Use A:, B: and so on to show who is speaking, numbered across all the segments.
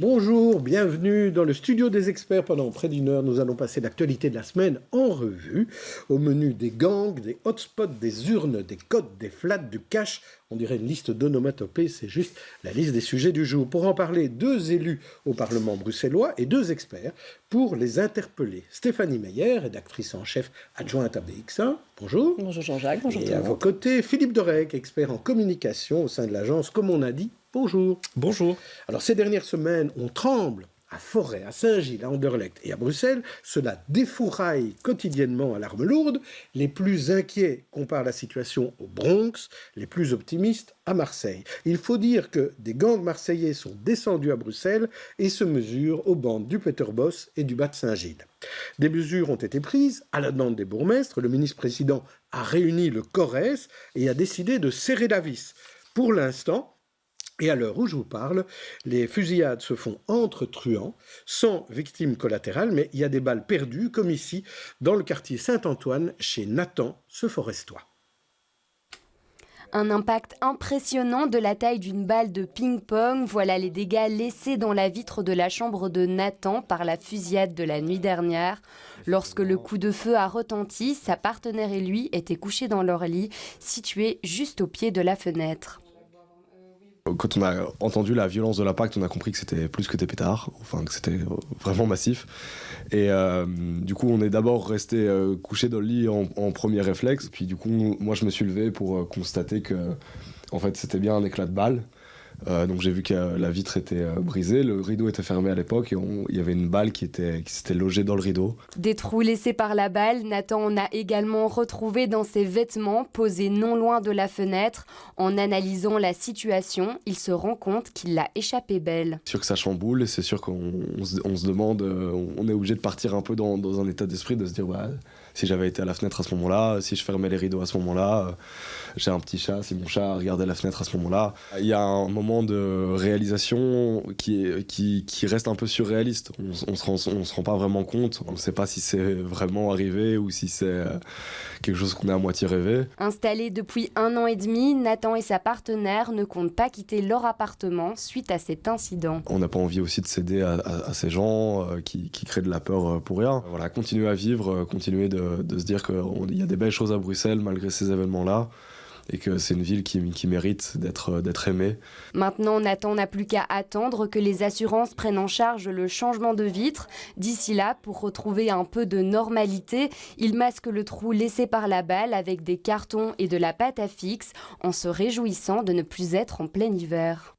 A: Bonjour, bienvenue dans le studio des experts. Pendant près d'une heure, nous allons passer l'actualité de la semaine en revue. Au menu des gangs, des hotspots, des urnes, des codes, des flats, du cash. On dirait une liste d'onomatopées, c'est juste la liste des sujets du jour. Pour en parler, 2 élus au Parlement bruxellois et 2 experts pour les interpeller. Stéphanie Meyer, rédactrice en chef adjointe à BX1. Bonjour.
B: Bonjour Jean-Jacques, bonjour tout
A: Et
B: le
A: à
B: monde.
A: vos côtés, Philippe Dorec, expert en communication au sein de l'agence, comme on a dit. Bonjour.
C: Bonjour.
A: Alors, ces dernières semaines, on tremble à Forêt, à Saint-Gilles, à Anderlecht et à Bruxelles. Cela défouraille quotidiennement à l'arme lourde. Les plus inquiets comparent la situation au Bronx, les plus optimistes à Marseille. Il faut dire que des gangs marseillais sont descendus à Bruxelles et se mesurent aux bandes du Peterboss et du Bas de Saint-Gilles. Des mesures ont été prises à la demande des bourgmestres. Le ministre-président a réuni le CORES et a décidé de serrer la vis. Pour l'instant, et à l'heure où je vous parle, les fusillades se font entre truands, sans victimes collatérales, mais il y a des balles perdues, comme ici, dans le quartier Saint-Antoine, chez Nathan, ce forestois.
D: Un impact impressionnant de la taille d'une balle de ping-pong. Voilà les dégâts laissés dans la vitre de la chambre de Nathan par la fusillade de la nuit dernière. Lorsque le coup de feu a retenti, sa partenaire et lui étaient couchés dans leur lit, situé juste au pied de la fenêtre.
C: Quand on a entendu la violence de l'impact, on a compris que c'était plus que des pétards, enfin que c'était vraiment massif. Et du coup, on est d'abord resté couché dans le lit en premier réflexe. Puis du coup, moi, je me suis levé pour constater que, en fait, c'était bien un éclat de balle. Donc j'ai vu que la vitre était brisée, le rideau était fermé à l'époque et il y avait une balle qui s'était logée dans le rideau.
D: Des trous laissés par la balle, Nathan en a également retrouvé dans ses vêtements posés non loin de la fenêtre. En analysant la situation, il se rend compte qu'il l'a échappé belle.
C: C'est sûr que ça chamboule et c'est sûr qu'on se demande, on est obligé de partir un peu dans un état d'esprit, de se dire bah, si j'avais été à la fenêtre à ce moment-là, si je fermais les rideaux à ce moment-là, j'ai un petit chat, si mon chat regardait la fenêtre à ce moment-là. Il y a un moment de réalisation qui reste un peu surréaliste. On se rend pas vraiment compte, on ne sait pas si c'est vraiment arrivé ou si c'est quelque chose qu'on a à moitié rêvé.
D: Installés depuis 1 an et demi, Nathan et sa partenaire ne comptent pas quitter leur appartement suite à cet incident.
C: On n'a pas envie aussi de céder à ces gens qui créent de la peur pour rien. Voilà, continuer à vivre, continuer de se dire qu'il y a des belles choses à Bruxelles malgré ces événements-là. Et que c'est une ville qui mérite d'être aimée.
D: Maintenant, Nathan n'a plus qu'à attendre que les assurances prennent en charge le changement de vitre. D'ici là, pour retrouver un peu de normalité, il masque le trou laissé par la balle avec des cartons et de la pâte à fixe, en se réjouissant de ne plus être en plein hiver.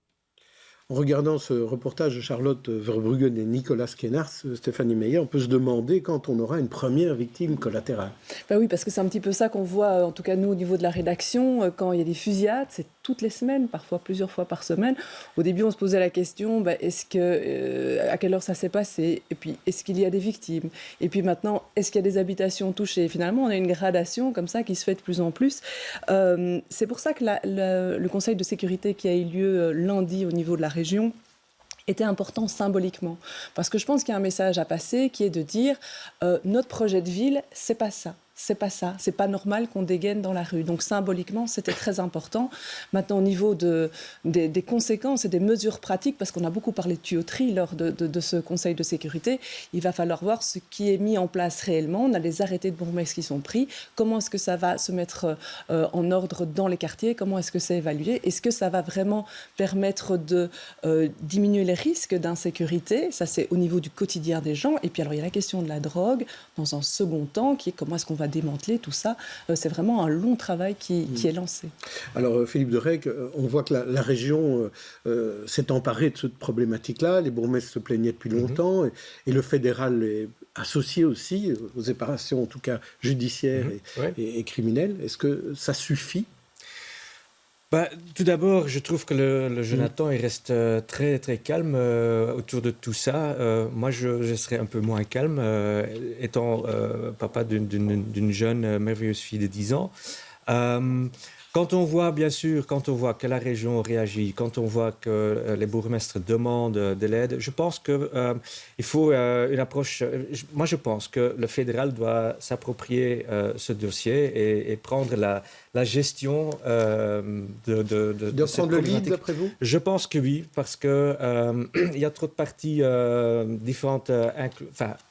A: En regardant ce reportage de Charlotte Verbruggen et Nicolas Kennars, Stéphanie Meyer, on peut se demander quand on aura une première victime collatérale.
B: Ben oui, parce que c'est un petit peu ça qu'on voit, en tout cas nous au niveau de la rédaction, quand il y a des fusillades, c'est toutes les semaines, parfois plusieurs fois par semaine. Au début, on se posait la question, à quelle heure ça s'est passé? Et puis, est-ce qu'il y a des victimes? Et puis maintenant, est-ce qu'il y a des habitations touchées? Et finalement, on a une gradation comme ça qui se fait de plus en plus. C'est pour ça que le Conseil de sécurité qui a eu lieu lundi au niveau de la région était important symboliquement. Parce que je pense qu'il y a un message à passer qui est de dire notre projet de ville, c'est pas ça. C'est pas ça, c'est pas normal qu'on dégaine dans la rue. Donc symboliquement, c'était très important. Maintenant, au niveau des conséquences et des mesures pratiques, parce qu'on a beaucoup parlé de tuyauterie lors de ce Conseil de sécurité, il va falloir voir ce qui est mis en place réellement. On a les arrêtés de bourgmestre qui sont pris. Comment est-ce que ça va se mettre en ordre dans les quartiers? Comment est-ce que c'est évalué? Est-ce que ça va vraiment permettre de diminuer les risques d'insécurité? Ça, c'est au niveau du quotidien des gens. Et puis alors, il y a la question de la drogue, dans un second temps, qui est comment est-ce qu'on va démanteler tout ça. C'est vraiment un long travail qui est lancé.
A: Alors, Philippe Dorec, on voit que la région s'est emparée de cette problématique-là. Les bourgmestres se plaignaient depuis longtemps et le fédéral est associé aussi aux séparations, en tout cas judiciaires et criminelles. Est-ce que ça suffit?
E: Tout d'abord, je trouve que le Jonathan il reste très très calme autour de tout ça. Moi, je serais un peu moins calme, étant papa d'une jeune merveilleuse fille de 10 ans. Quand on voit que la région réagit, quand on voit que les bourgmestres demandent de l'aide, je pense qu'il faut une approche. Moi, je pense que le fédéral doit s'approprier ce dossier et prendre la gestion de cette
A: prendre le lead,
E: problématique.
A: d'après vous?
E: Je pense que oui, parce que il y a trop de parties différentes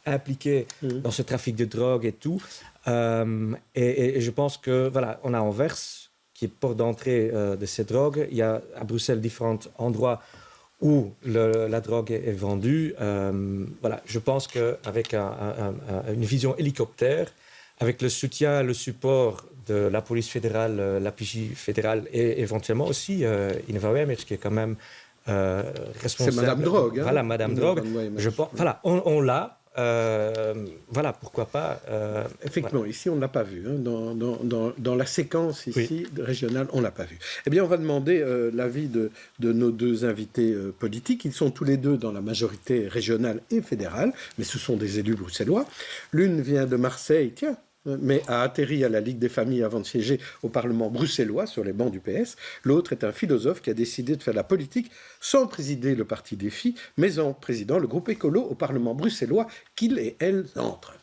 E: impliquées dans ce trafic de drogue et tout. Et je pense que voilà, on a Anvers qui est porte d'entrée de ces drogues. Il y a à Bruxelles différents endroits où la drogue est vendue. Voilà, je pense qu'avec une vision hélicoptère, avec le soutien, le support de la police fédérale, la PJ fédérale et éventuellement aussi Inva Wemers, qui est quand même responsable.
A: C'est Madame Drogue.
E: Voilà, Madame Drogue. Je pense, voilà, on l'a. Voilà, pourquoi pas.
A: Effectivement,
E: voilà.
A: Ici, on ne l'a pas vu. Hein. Dans la séquence ici régionale, on ne l'a pas vu. Eh bien, on va demander l'avis de nos deux invités politiques. Ils sont tous les deux dans la majorité régionale et fédérale, mais ce sont des élus bruxellois. L'une vient de Marseille, tiens, mais a atterri à la Ligue des familles avant de siéger au Parlement bruxellois sur les bancs du PS. L'autre est un philosophe qui a décidé de faire la politique sans présider le parti des filles, mais en présidant le groupe écolo au Parlement bruxellois qu'il et elle entrent.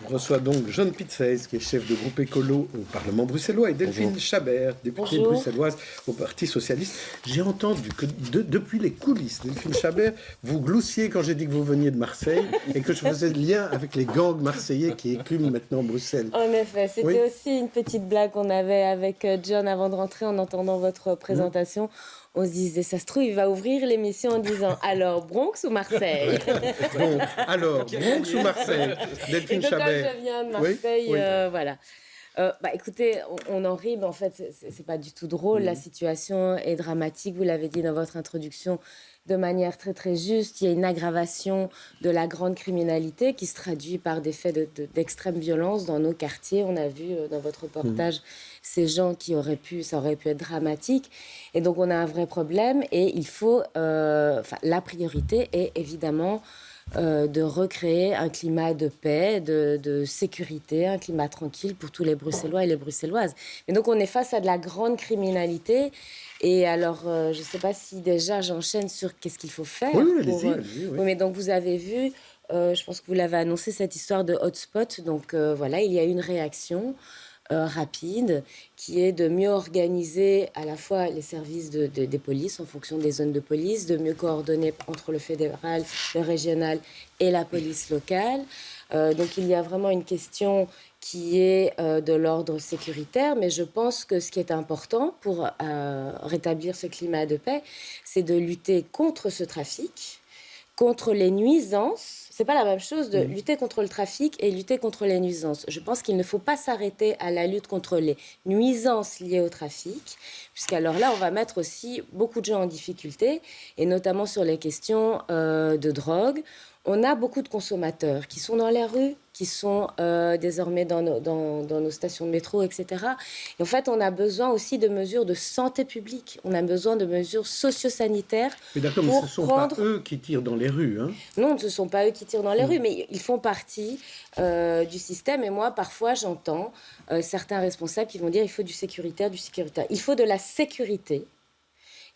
A: On reçoit donc John Pitzez, qui est chef de groupe écolo au Parlement bruxellois, et Delphine Chabert, députée bruxelloise au Parti socialiste. J'ai entendu que depuis les coulisses, Delphine Chabert, vous gloussiez quand j'ai dit que vous veniez de Marseille et que je faisais le lien avec les gangs marseillais qui écument maintenant Bruxelles.
F: En effet, c'était aussi une petite blague qu'on avait avec John avant de rentrer en entendant votre présentation. On se disait, ça se trouve, il va ouvrir l'émission en disant « Alors, Bronx ou Marseille ?»
A: Bon, alors, Bronx ou Marseille? Delphine Chabert.
F: Comme je viens de Marseille, voilà. Écoutez, on en rit, mais en fait, c'est pas du tout drôle. La situation est dramatique, vous l'avez dit dans votre introduction, de manière très très juste. Il y a une aggravation de la grande criminalité qui se traduit par des faits d'extrême violence dans nos quartiers. On a vu dans votre reportage ces gens ça aurait pu être dramatique. Et donc on a un vrai problème et il faut... la priorité est évidemment de recréer un climat de paix, de sécurité, un climat tranquille pour tous les Bruxellois et les Bruxelloises. Et donc on est face à de la grande criminalité. Et alors, je ne sais pas si déjà j'enchaîne sur qu'est-ce qu'il faut faire.
A: Oui, allez-y.
F: Oui, mais donc vous avez vu, je pense que vous l'avez annoncé, cette histoire de hotspot. Donc voilà, il y a une réaction rapide qui est de mieux organiser à la fois les services des polices en fonction des zones de police, de mieux coordonner entre le fédéral, le régional et la police locale. Donc il y a vraiment une question qui est de l'ordre sécuritaire, mais je pense que ce qui est important pour rétablir ce climat de paix, c'est de lutter contre ce trafic, contre les nuisances. C'est pas la même chose de lutter contre le trafic et lutter contre les nuisances. Je pense qu'il ne faut pas s'arrêter à la lutte contre les nuisances liées au trafic, puisqu'alors là, on va mettre aussi beaucoup de gens en difficulté, et notamment sur les questions de drogue. On a beaucoup de consommateurs qui sont dans les rues, qui sont désormais dans nos stations de métro, etc. Et en fait, on a besoin aussi de mesures de santé publique. On a besoin de mesures socio-sanitaires.
A: Mais d'accord, mais ce ne sont pas eux qui tirent dans les rues. Hein.
F: Non, ce ne sont pas eux qui tirent dans les rues, mais ils font partie du système. Et moi, parfois, j'entends certains responsables qui vont dire il faut du sécuritaire. Il faut de la sécurité.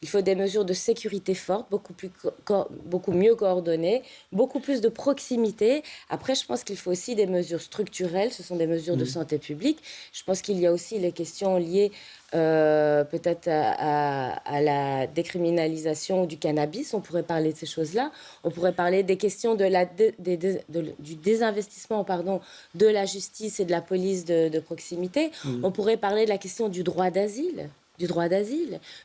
F: Il faut des mesures de sécurité fortes, beaucoup mieux coordonnées, beaucoup plus de proximité. Après, je pense qu'il faut aussi des mesures structurelles, ce sont des mesures de santé publique. Je pense qu'il y a aussi les questions liées peut-être à la décriminalisation du cannabis. On pourrait parler de ces choses-là. On pourrait parler des questions du désinvestissement de la justice et de la police de proximité. On pourrait parler de la question du droit d'asile.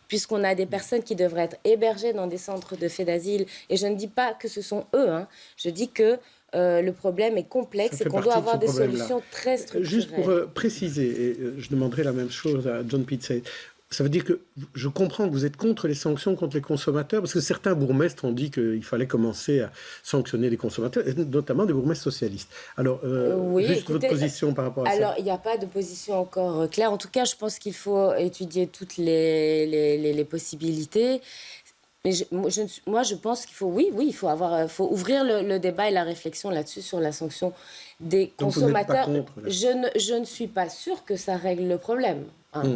F: Puisqu'on a des personnes qui devraient être hébergées dans des centres de fait d'asile. Et je ne dis pas que ce sont eux. Je dis que le problème est complexe et qu'on doit avoir des solutions très structurelles.
A: Juste pour préciser, et je demanderai la même chose à John Pitzey, ça veut dire que je comprends que vous êtes contre les sanctions contre les consommateurs, parce que certains bourgmestres ont dit qu'il fallait commencer à sanctionner les consommateurs, et notamment des bourgmestres socialistes. Alors, juste votre position par rapport à ça.
F: Alors, il n'y a pas de position encore claire. En tout cas, je pense qu'il faut étudier toutes les possibilités. Mais moi, je pense qu'il faut, il faut ouvrir le débat et la réflexion là-dessus sur la sanction des consommateurs.
A: Donc vous n'êtes pas contre,
F: je ne suis pas sûre que ça règle le problème.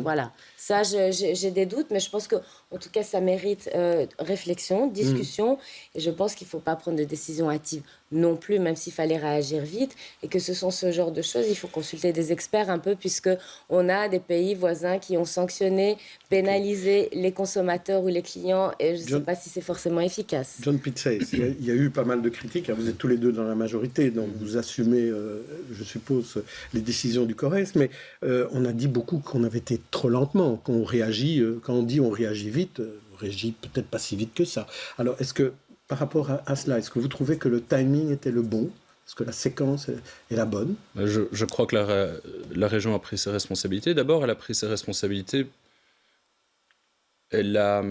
F: Voilà. Ça, j'ai des doutes, mais je pense qu'en tout cas, ça mérite réflexion, discussion. Et je pense qu'il ne faut pas prendre de décision hâtive non plus, même s'il fallait réagir vite. Et que ce sont ce genre de choses, il faut consulter des experts un peu, puisqu'on a des pays voisins qui ont sanctionné, pénalisé les consommateurs ou les clients. Et je ne sais pas si c'est forcément efficace.
A: John Pitzey, il y a eu pas mal de critiques. Vous êtes tous les deux dans la majorité, donc vous assumez, je suppose, les décisions du CORES. Mais on a dit beaucoup qu'on avait été trop lentement, qu'on réagit, quand on dit on réagit vite, on réagit peut-être pas si vite que ça. Alors, est-ce que, par rapport à cela, est-ce que vous trouvez que le timing était le bon ? Est-ce que la séquence est la bonne ?
G: Je crois que la région a pris ses responsabilités. D'abord, elle a pris ses responsabilités. Elle a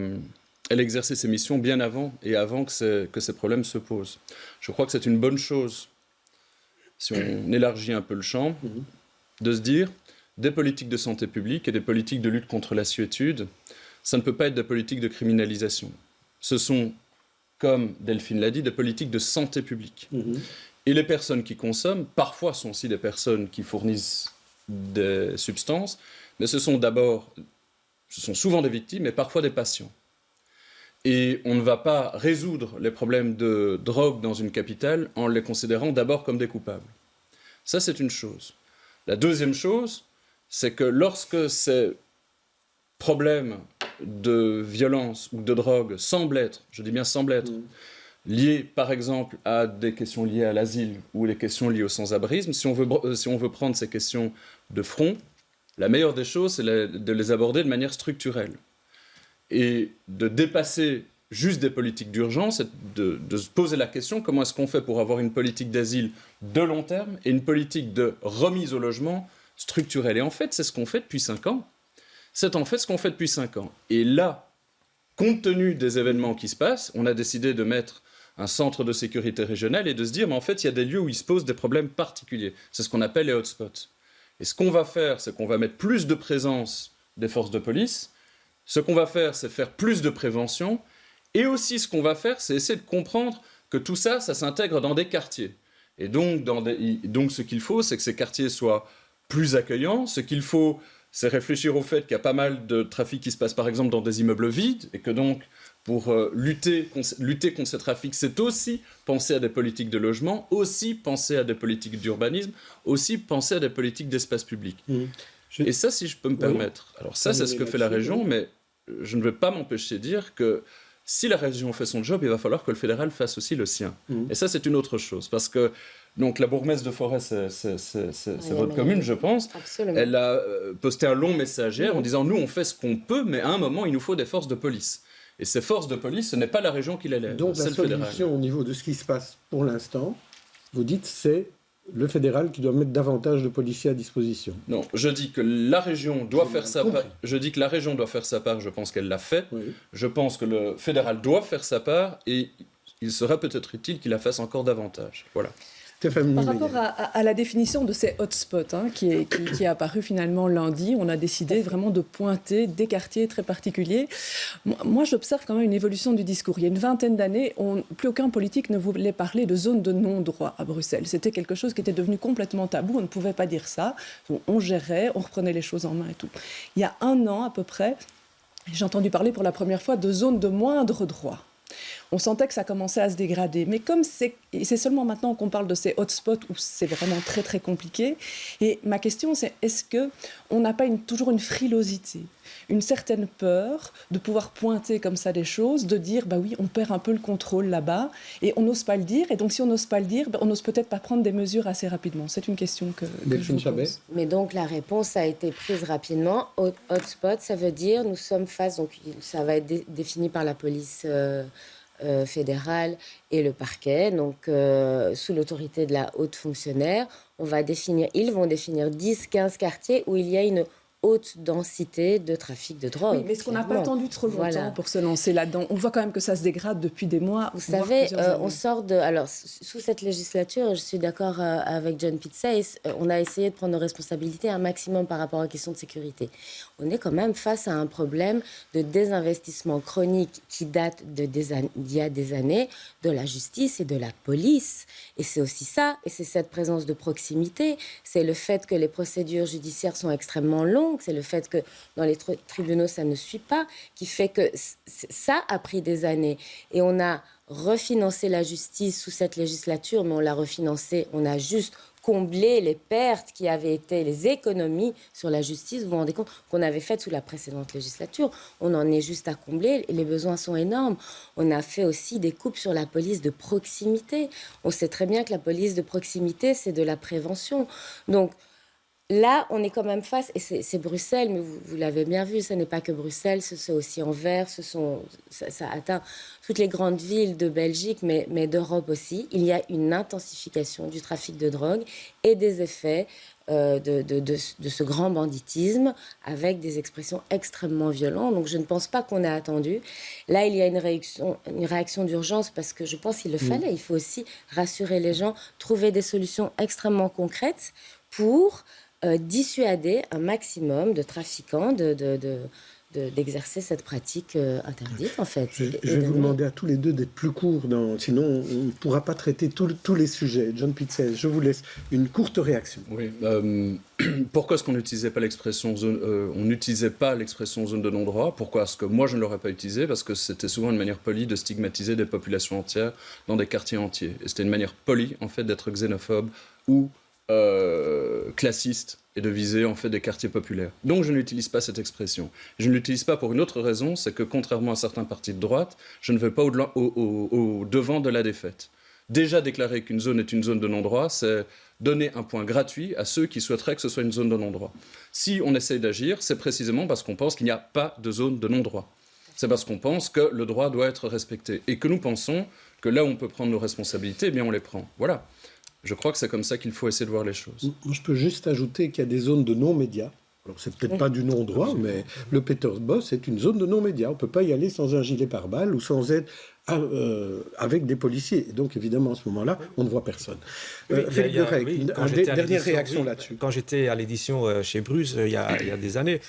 G: exercé ses missions bien avant et avant que ces problèmes se posent. Je crois que c'est une bonne chose, si on élargit un peu le champ, de se dire des politiques de santé publique et des politiques de lutte contre la suétude, ça ne peut pas être des politiques de criminalisation. Ce sont, comme Delphine l'a dit, des politiques de santé publique. Et les personnes qui consomment, parfois sont aussi des personnes qui fournissent des substances, mais ce sont souvent des victimes et parfois des patients. Et on ne va pas résoudre les problèmes de drogue dans une capitale en les considérant d'abord comme des coupables. Ça, c'est une chose. La deuxième chose, c'est que lorsque ces problèmes de violence ou de drogue semblent être, je dis bien semblent être, liés par exemple à des questions liées à l'asile ou les questions liées au sans-abrisme, si on veut prendre ces questions de front, la meilleure des choses, c'est de les aborder de manière structurelle. Et de dépasser juste des politiques d'urgence, de se poser la question comment est-ce qu'on fait pour avoir une politique d'asile de long terme et une politique de remise au logement structurelle. Et en fait, c'est ce qu'on fait depuis 5 ans. C'est en fait ce qu'on fait depuis 5 ans. Et là, compte tenu des événements qui se passent, on a décidé de mettre un centre de sécurité régional et de se dire, mais en fait, il y a des lieux où il se pose des problèmes particuliers. C'est ce qu'on appelle les hotspots. Et ce qu'on va faire, c'est qu'on va mettre plus de présence des forces de police. Ce qu'on va faire, c'est faire plus de prévention. Et aussi, ce qu'on va faire, c'est essayer de comprendre que tout ça, ça s'intègre dans des quartiers. Et donc, ce qu'il faut, c'est que ces quartiers soient plus accueillants. Ce qu'il faut, c'est réfléchir au fait qu'il y a pas mal de trafic qui se passe, par exemple, dans des immeubles vides, et que donc, pour lutter contre ces trafics, c'est aussi penser à des politiques de logement, aussi penser à des politiques d'urbanisme, aussi penser à des politiques d'espace public. Et ça, si je peux me permettre, alors ça, c'est ce que fait la région, mais je ne veux pas m'empêcher de dire que si la région fait son job, il va falloir que le fédéral fasse aussi le sien. Et ça, c'est une autre chose. Parce que donc, la bourgmestre de Forêt, c'est votre commune, je pense.
F: Absolument.
G: Elle a posté un long message hier en disant « Nous, on fait ce qu'on peut, mais à un moment, il nous faut des forces de police. » Et ces forces de police, ce n'est pas la région qui les lève,
A: Donc
G: c'est
A: la
G: le fédéral.
A: solution au niveau de ce qui se passe pour l'instant, vous dites, c'est le fédéral qui doit mettre davantage de policiers à disposition.
G: Non, je dis que la région doit faire sa part. Je dis que la région doit faire sa part. Je pense qu'elle l'a fait.
A: Oui.
G: Je pense que le fédéral doit faire sa part et il serait peut-être utile qu'il la fasse encore davantage. Voilà.
B: Par rapport à la définition de ces hotspots qui est apparue finalement lundi, on a décidé vraiment de pointer des quartiers très particuliers. Moi, j'observe quand même une évolution du discours. Il y a une vingtaine d'années, plus aucun politique ne voulait parler de zone de non-droit à Bruxelles. C'était quelque chose qui était devenu complètement tabou. On ne pouvait pas dire ça. On gérait, on reprenait les choses en main et tout. Il y a 1 an à peu près, j'ai entendu parler pour la première fois de zones de moindre droit. On sentait que ça commençait à se dégrader. Mais comme c'est seulement maintenant qu'on parle de ces hotspots où c'est vraiment très très compliqué. Et ma question c'est, est-ce qu'on n'a pas toujours une frilosité, une certaine peur de pouvoir pointer comme ça des choses, de dire bah oui, on perd un peu le contrôle là-bas et on n'ose pas le dire. Et donc si on n'ose pas le dire, on n'ose peut-être pas prendre des mesures assez rapidement. C'est une question que je vous pose.
F: Mais donc la réponse a été prise rapidement. Hotspot, ça veut dire nous sommes face, donc ça va être défini par la police fédérale et le parquet, donc sous l'autorité de la haute fonctionnaire. Ils vont définir 10-15 quartiers où il y a une haute densité de trafic de drogue.
B: Oui, mais est-ce qu'on n'a pas attendu trop longtemps
F: Voilà.
B: pour se lancer là-dedans? On voit quand même que ça se dégrade depuis des mois.
F: Vous
B: voire
F: savez,
B: plusieurs années.
F: on sort de... Alors, sous cette législature, je suis d'accord avec John Pitsays, on a essayé de prendre nos responsabilités un maximum par rapport aux questions de sécurité. On est quand même face à un problème de désinvestissement chronique qui date d'il y a des années de la justice et de la police. Et c'est aussi ça, et c'est cette présence de proximité, c'est le fait que les procédures judiciaires sont extrêmement longues, c'est le fait que dans les tribunaux, ça ne suit pas, qui fait que ça a pris des années. Et on a refinancé la justice sous cette législature, mais on l'a refinancé, on a juste comblé les pertes qui avaient été, les économies sur la justice, vous vous rendez compte, qu'on avait faites sous la précédente législature. On en est juste à combler, et les besoins sont énormes. On a fait aussi des coupes sur la police de proximité. On sait très bien que la police de proximité, c'est de la prévention. Donc, là, on est quand même face, et c'est Bruxelles, mais vous l'avez bien vu, ce n'est pas que Bruxelles, c'est aussi Anvers, ça atteint toutes les grandes villes de Belgique, mais d'Europe aussi. Il y a une intensification du trafic de drogue et des effets de ce grand banditisme avec des expressions extrêmement violentes. Donc je ne pense pas qu'on a attendu. Là, il y a une réaction d'urgence parce que je pense qu'il le fallait. Il faut aussi rassurer les gens, trouver des solutions extrêmement concrètes pour dissuader un maximum de trafiquants d'exercer cette pratique interdite, en fait.
A: Je vais vous demander à tous les deux d'être plus courts, sinon on ne pourra pas traiter tous les sujets. John Pitsays, je vous laisse une courte réaction.
G: Oui. Pourquoi est-ce qu'on n'utilisait pas l'expression zone de non-droit? Pourquoi est-ce que moi je ne l'aurais pas utilisé? Parce que c'était souvent une manière polie de stigmatiser des populations entières dans des quartiers entiers. Et c'était une manière polie, en fait, d'être xénophobe ou classiste et de viser en fait des quartiers populaires. Donc je n'utilise pas cette expression. Je ne l'utilise pas pour une autre raison, c'est que contrairement à certains partis de droite, je ne vais pas au devant de la défaite. Déjà déclarer qu'une zone est une zone de non-droit, c'est donner un point gratuit à ceux qui souhaiteraient que ce soit une zone de non-droit. Si on essaye d'agir, c'est précisément parce qu'on pense qu'il n'y a pas de zone de non-droit. C'est parce qu'on pense que le droit doit être respecté et que nous pensons que là où on peut prendre nos responsabilités, eh bien on les prend. Voilà. Je crois que c'est comme ça qu'il faut essayer de voir les choses.
A: Moi, je peux juste ajouter qu'il y a des zones de non-médias. Alors, c'est peut-être pas du non-droit, mais le Petersbos est une zone de non-médias. On ne peut pas y aller sans un gilet pare-balles ou sans être avec des policiers. Et donc, évidemment, à ce moment-là, on ne voit personne. Philippe Derek, une dernière réaction là-dessus.
E: Quand j'étais à l'édition chez Bruce, il y a des années,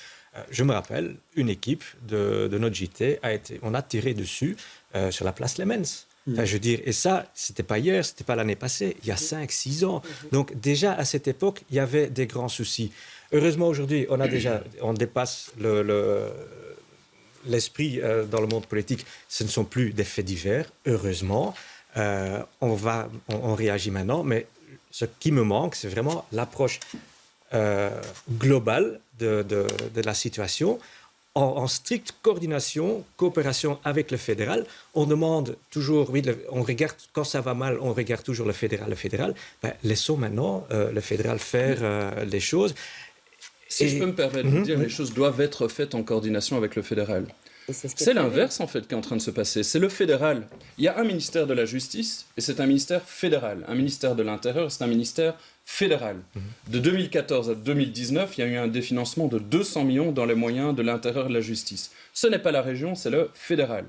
E: je me rappelle, une équipe de notre JT on a tiré dessus sur la place Lemens. Enfin, je veux dire, et ça, c'était pas hier, c'était pas l'année passée, il y a 5-6 ans. Donc déjà, à cette époque, il y avait des grands soucis. Heureusement, aujourd'hui, on dépasse l'esprit dans le monde politique. Ce ne sont plus des faits divers, heureusement. On réagit maintenant, mais ce qui me manque, c'est vraiment l'approche globale de la situation. En stricte coordination, coopération avec le fédéral. On demande toujours, on regarde, quand ça va mal, on regarde toujours le fédéral. Ben, laissons maintenant le fédéral faire les choses.
G: Si je peux me permettre de dire, les choses doivent être faites en coordination avec le fédéral. C'est l'inverse, en fait, qui est en train de se passer. C'est le fédéral. Il y a un ministère de la Justice, et c'est un ministère fédéral. Un ministère de l'Intérieur, c'est un ministère fédéral. De 2014 à 2019, il y a eu un définancement de 200 millions dans les moyens de l'Intérieur et de la Justice. Ce n'est pas la région, c'est le fédéral.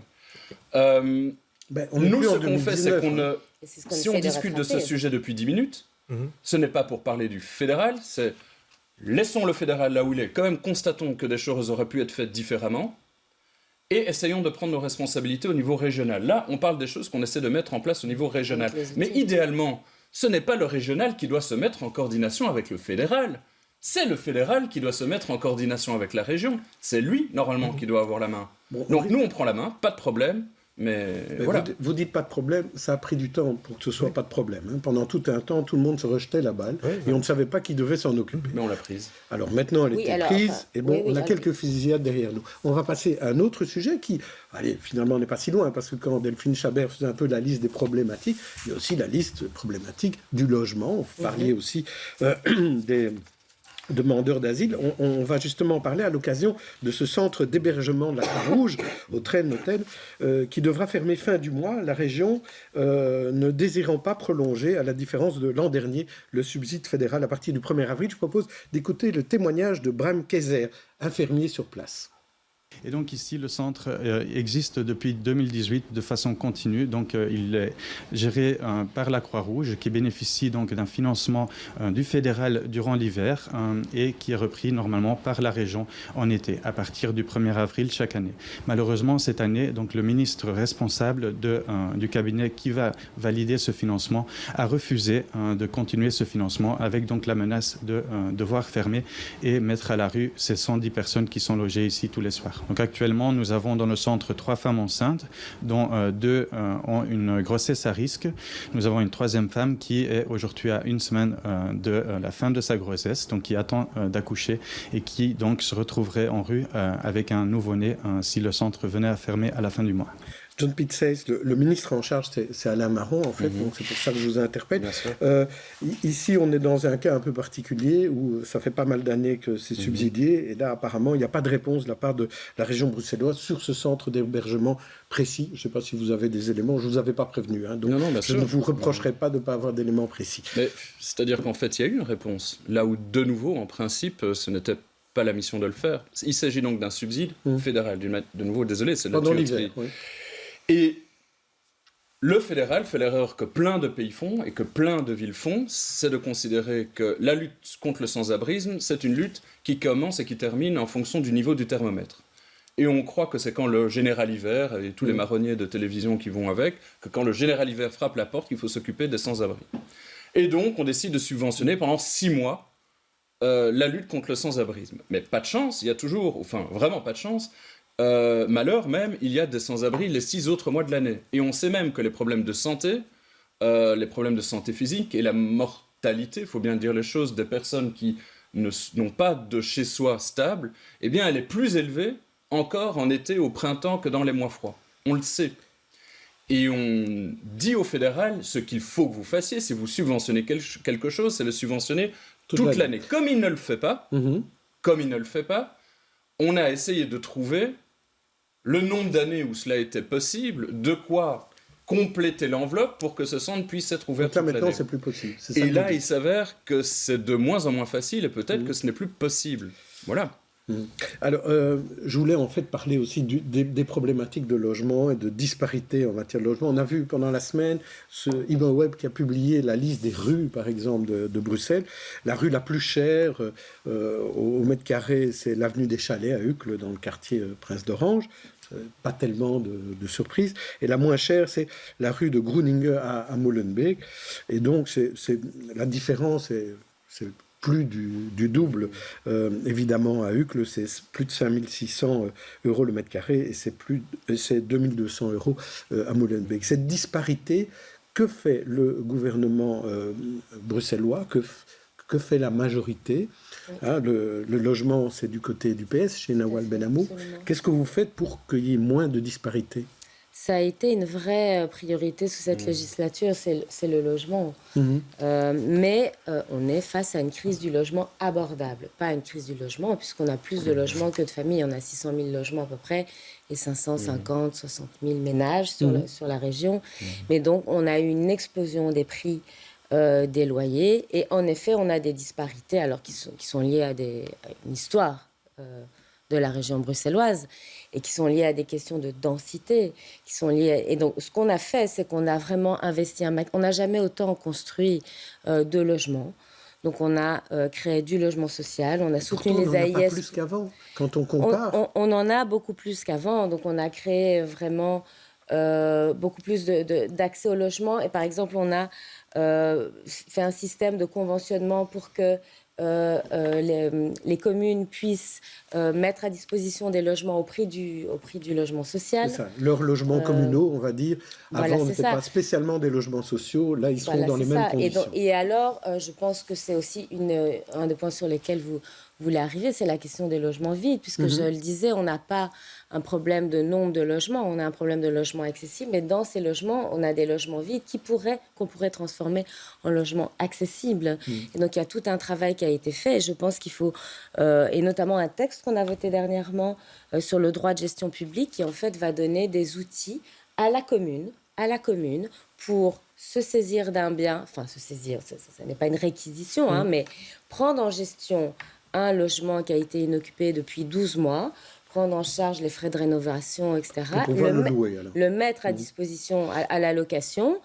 G: Nous, ce qu'on fait, c'est qu'on si on discute de ce sujet depuis 10 minutes, ce n'est pas pour parler du fédéral, c'est laissons le fédéral là où il est. Quand même, constatons que des choses auraient pu être faites différemment. Et essayons de prendre nos responsabilités au niveau régional. Là, on parle des choses qu'on essaie de mettre en place au niveau régional. Mais idéalement, ce n'est pas le régional qui doit se mettre en coordination avec le fédéral. C'est le fédéral qui doit se mettre en coordination avec la région. C'est lui, normalement, qui doit avoir la main. Donc nous, on prend la main, pas de problème. Mais voilà.
A: Vous dites pas de problème, ça a pris du temps pour que ce soit pas de problème. Hein. Pendant tout un temps, tout le monde se rejetait la balle et on ne savait pas qui devait s'en occuper.
G: Mais on l'a prise.
A: Alors maintenant, elle était prise et bon, on a quelques fusillades derrière nous. On va passer à un autre sujet qui, finalement, n'est pas si loin parce que quand Delphine Chabert faisait un peu la liste des problématiques, il y a aussi la liste problématique du logement. Vous parliez aussi demandeurs d'asile. On va justement en parler à l'occasion de ce centre d'hébergement de la Croix-Rouge, au Train Hôtel, qui devra fermer fin du mois, la région ne désirant pas prolonger, à la différence de l'an dernier, le subside fédéral à partir du 1er avril. Je propose d'écouter le témoignage de Bram Kayser, infirmier sur place.
H: Et donc ici, le centre existe depuis 2018 de façon continue. Donc il est géré par la Croix-Rouge qui bénéficie donc d'un financement du fédéral durant l'hiver et qui est repris normalement par la région en été à partir du 1er avril chaque année. Malheureusement, cette année, donc le ministre responsable du cabinet qui va valider ce financement a refusé de continuer ce financement avec donc la menace de devoir fermer et mettre à la rue ces 110 personnes qui sont logées ici tous les soirs. Donc actuellement, nous avons dans le centre 3 femmes enceintes, dont 2 ont une grossesse à risque. Nous avons une 3e femme qui est aujourd'hui à 1 semaine de la fin de sa grossesse, donc qui attend d'accoucher et qui donc se retrouverait en rue avec un nouveau-né si le centre venait à fermer à la fin du mois.
A: John Pitseys, le ministre en charge, c'est Alain Marron, en fait, donc c'est pour ça que je vous interpelle. Ici, on est dans un cas un peu particulier où ça fait pas mal d'années que c'est subsidié, et là, apparemment, il n'y a pas de réponse de la part de la région bruxelloise sur ce centre d'hébergement précis. Je ne sais pas si vous avez des éléments, je ne vous avais pas prévenu, hein, donc je ne vous reprocherai pas de ne pas avoir d'éléments précis.
G: Mais c'est-à-dire qu'en fait, il y a eu une réponse, là où, de nouveau, en principe, ce n'était pas la mission de le faire. Il s'agit donc d'un subside fédéral. De nouveau, désolé, c'est
A: pendant l'hiver, oui.
G: Et le fédéral fait l'erreur que plein de pays font et que plein de villes font, c'est de considérer que la lutte contre le sans-abrisme, c'est une lutte qui commence et qui termine en fonction du niveau du thermomètre. Et on croit que c'est quand le général hiver, et tous les marronniers de télévision qui vont avec, que quand le général hiver frappe la porte, qu'il faut s'occuper des sans-abri. Et donc, on décide de subventionner pendant 6 mois la lutte contre le sans-abrisme. Mais pas de chance, il y a toujours, enfin vraiment pas de chance, malheur même, il y a des sans-abri les 6 autres mois de l'année. Et on sait même que les problèmes de santé physique et la mortalité, il faut bien dire les choses, des personnes qui n'ont pas de chez-soi stable, eh bien elle est plus élevée encore en été, au printemps, que dans les mois froids. On le sait. Et on dit au fédéral, ce qu'il faut que vous fassiez, si vous subventionnez quelque chose, c'est le subventionner toute l'année. Comme il ne le fait pas, on a essayé de trouver le nombre d'années où cela était possible, de quoi compléter l'enveloppe pour que ce centre puisse être ouvert toute l'année.
A: Maintenant, c'est plus possible.
G: Et là, il s'avère que c'est de moins en moins facile et peut-être que ce n'est plus possible. Voilà.
A: Alors, je voulais en fait parler aussi des problématiques de logement et de disparité en matière de logement. On a vu pendant la semaine ce ImoWeb qui a publié la liste des rues, par exemple, de Bruxelles. La rue la plus chère au mètre carré, c'est l'avenue des Chalets à Uccle, dans le quartier Prince d'Orange. Pas tellement de surprise. Et la moins chère, c'est la rue de Groeninge à Molenbeek. Et donc, la différence, c'est plus du double. Évidemment, à Uccle, c'est plus de 5 600 € le mètre carré et c'est 2 200 € à Molenbeek. Cette disparité, que fait le gouvernement bruxellois, que fait la majorité? Le logement, c'est du côté du PS, chez Nawal Benamou. Qu'est-ce que vous faites pour qu'il y ait moins de disparité?
F: Ça a été une vraie priorité sous cette législature, c'est le logement. Mais on est face à une crise du logement abordable, pas une crise du logement, puisqu'on a plus de logements que de familles. On a 600 000 logements à peu près et 550, 60 000 ménages sur la région. Mais donc, on a eu une explosion des prix des loyers. Et en effet, on a des disparités alors qui sont liées à une histoire de la région bruxelloise et qui sont liées à des questions de densité, qui sont liées... Et donc, ce qu'on a fait, c'est qu'on a vraiment investi on n'a jamais autant construit de logements. Donc, on a créé du logement social, on a soutenu les AIS. On en a
A: pas plus qu'avant, quand on compare.
F: On en a beaucoup plus qu'avant. Donc, on a créé vraiment beaucoup plus d'accès au logement. Et par exemple, on a fait un système de conventionnement pour que les communes puissent mettre à disposition des logements au prix du logement social.
A: C'est ça. Leurs logements communaux, on va dire. Avant, on n'était pas spécialement des logements sociaux. Là, ils seront dans les mêmes conditions.
F: Et alors, je pense que c'est aussi un des points sur lesquels voulait arriver, c'est la question des logements vides, puisque je le disais, on n'a pas un problème de nombre de logements, on a un problème de logements accessibles, mais dans ces logements, on a des logements vides qu'on pourrait transformer en logements accessibles. Et donc, il y a tout un travail qui a été fait, et je pense qu'il faut, et notamment un texte qu'on a voté dernièrement sur le droit de gestion publique, qui en fait va donner des outils à la commune, pour se saisir d'un bien, enfin se saisir, ça n'est pas une réquisition, mais prendre en gestion un logement qui a été inoccupé depuis 12 mois, prendre en charge les frais de rénovation, etc., le mettre à disposition à la location,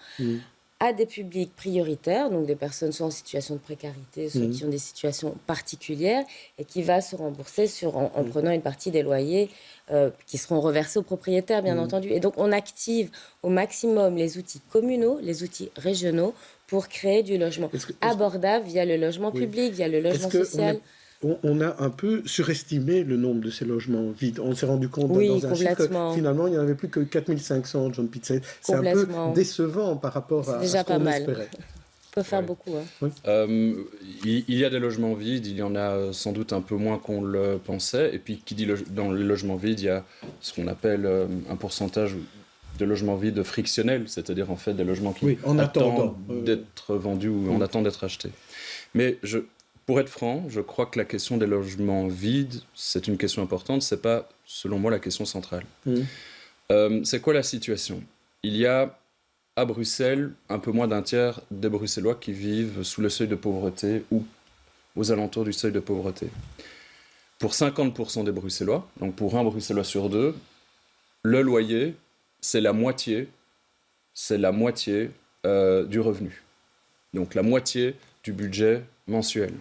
F: à des publics prioritaires, donc des personnes soit en situation de précarité, soit qui ont des situations particulières, et qui va se rembourser en prenant une partie des loyers qui seront reversés aux propriétaires, bien entendu. Et donc, on active au maximum les outils communaux, les outils régionaux, pour créer du logement abordable via le logement public, via le logement social.
A: On a un peu surestimé le nombre de ces logements vides. On s'est rendu compte dans un chiffre que finalement, il n'y en avait plus que 4500, John Pitzer. C'est un peu décevant par rapport à ce qu'on espérait.
F: On peut faire beaucoup.
G: Il y a des logements vides, il y en a sans doute un peu moins qu'on le pensait. Et puis, qui dit dans les logements vides, il y a ce qu'on appelle un pourcentage de logements vides frictionnels, c'est-à-dire en fait des logements qui attendent d'être vendus ou en attendent d'être achetés. Mais pour être franc, je crois que la question des logements vides, c'est une question importante. C'est pas, selon moi, la question centrale. C'est quoi la situation ? Il y a à Bruxelles un peu moins d'un tiers des Bruxellois qui vivent sous le seuil de pauvreté ou aux alentours du seuil de pauvreté. Pour 50% des Bruxellois, donc pour un Bruxellois sur deux, le loyer, c'est la moitié du revenu. Donc la moitié du budget mensuel.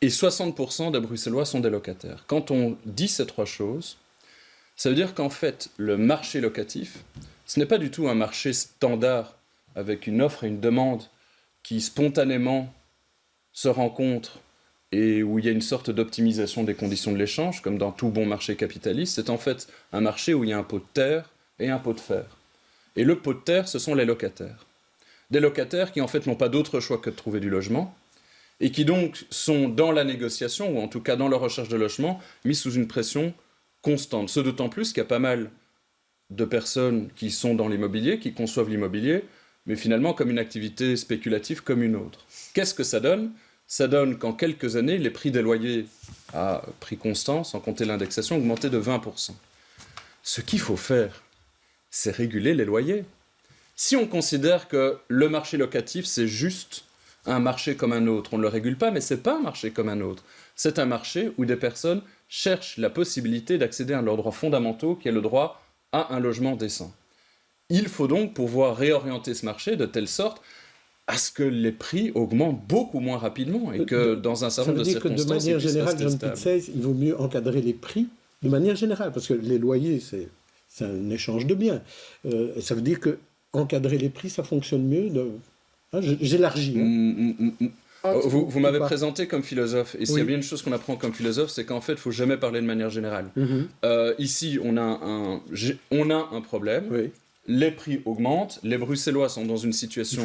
G: Et 60% des Bruxellois sont des locataires. Quand on dit ces trois choses, ça veut dire qu'en fait, le marché locatif, ce n'est pas du tout un marché standard avec une offre et une demande qui spontanément se rencontrent et où il y a une sorte d'optimisation des conditions de l'échange, comme dans tout bon marché capitaliste. C'est en fait un marché où il y a un pot de terre et un pot de fer. Et le pot de terre, ce sont les locataires. Des locataires qui en fait n'ont pas d'autre choix que de trouver du logement, et qui donc sont dans la négociation, ou en tout cas dans leur recherche de logement, mis sous une pression constante. Ce d'autant plus qu'il y a pas mal de personnes qui sont dans l'immobilier, qui conçoivent l'immobilier, mais finalement comme une activité spéculative comme une autre. Qu'est-ce que ça donne ? Ça donne qu'en quelques années, les prix des loyers à prix constant, sans compter l'indexation, ont augmenté de 20%. Ce qu'il faut faire, c'est réguler les loyers. Si on considère que le marché locatif, c'est juste un marché comme un autre. On ne le régule pas, mais ce n'est pas un marché comme un autre. C'est un marché où des personnes cherchent la possibilité d'accéder à leurs droits fondamentaux, qui est le droit à un logement décent. Il faut donc pouvoir réorienter ce marché de telle sorte à ce que les prix augmentent beaucoup moins rapidement et que dans un certain nombre de circonstances,
A: de manière générale, John Pitzer, il vaut mieux encadrer les prix de manière générale, parce que les loyers, c'est un échange de biens. Ça veut dire que encadrer les prix, ça fonctionne mieux. J'élargis.
G: Vous m'avez présenté comme philosophe, et s'il y a bien une chose qu'on apprend comme philosophe, c'est qu'en fait, il ne faut jamais parler de manière générale. Ici, on a un problème. Oui. Les prix augmentent, les Bruxellois sont dans une situation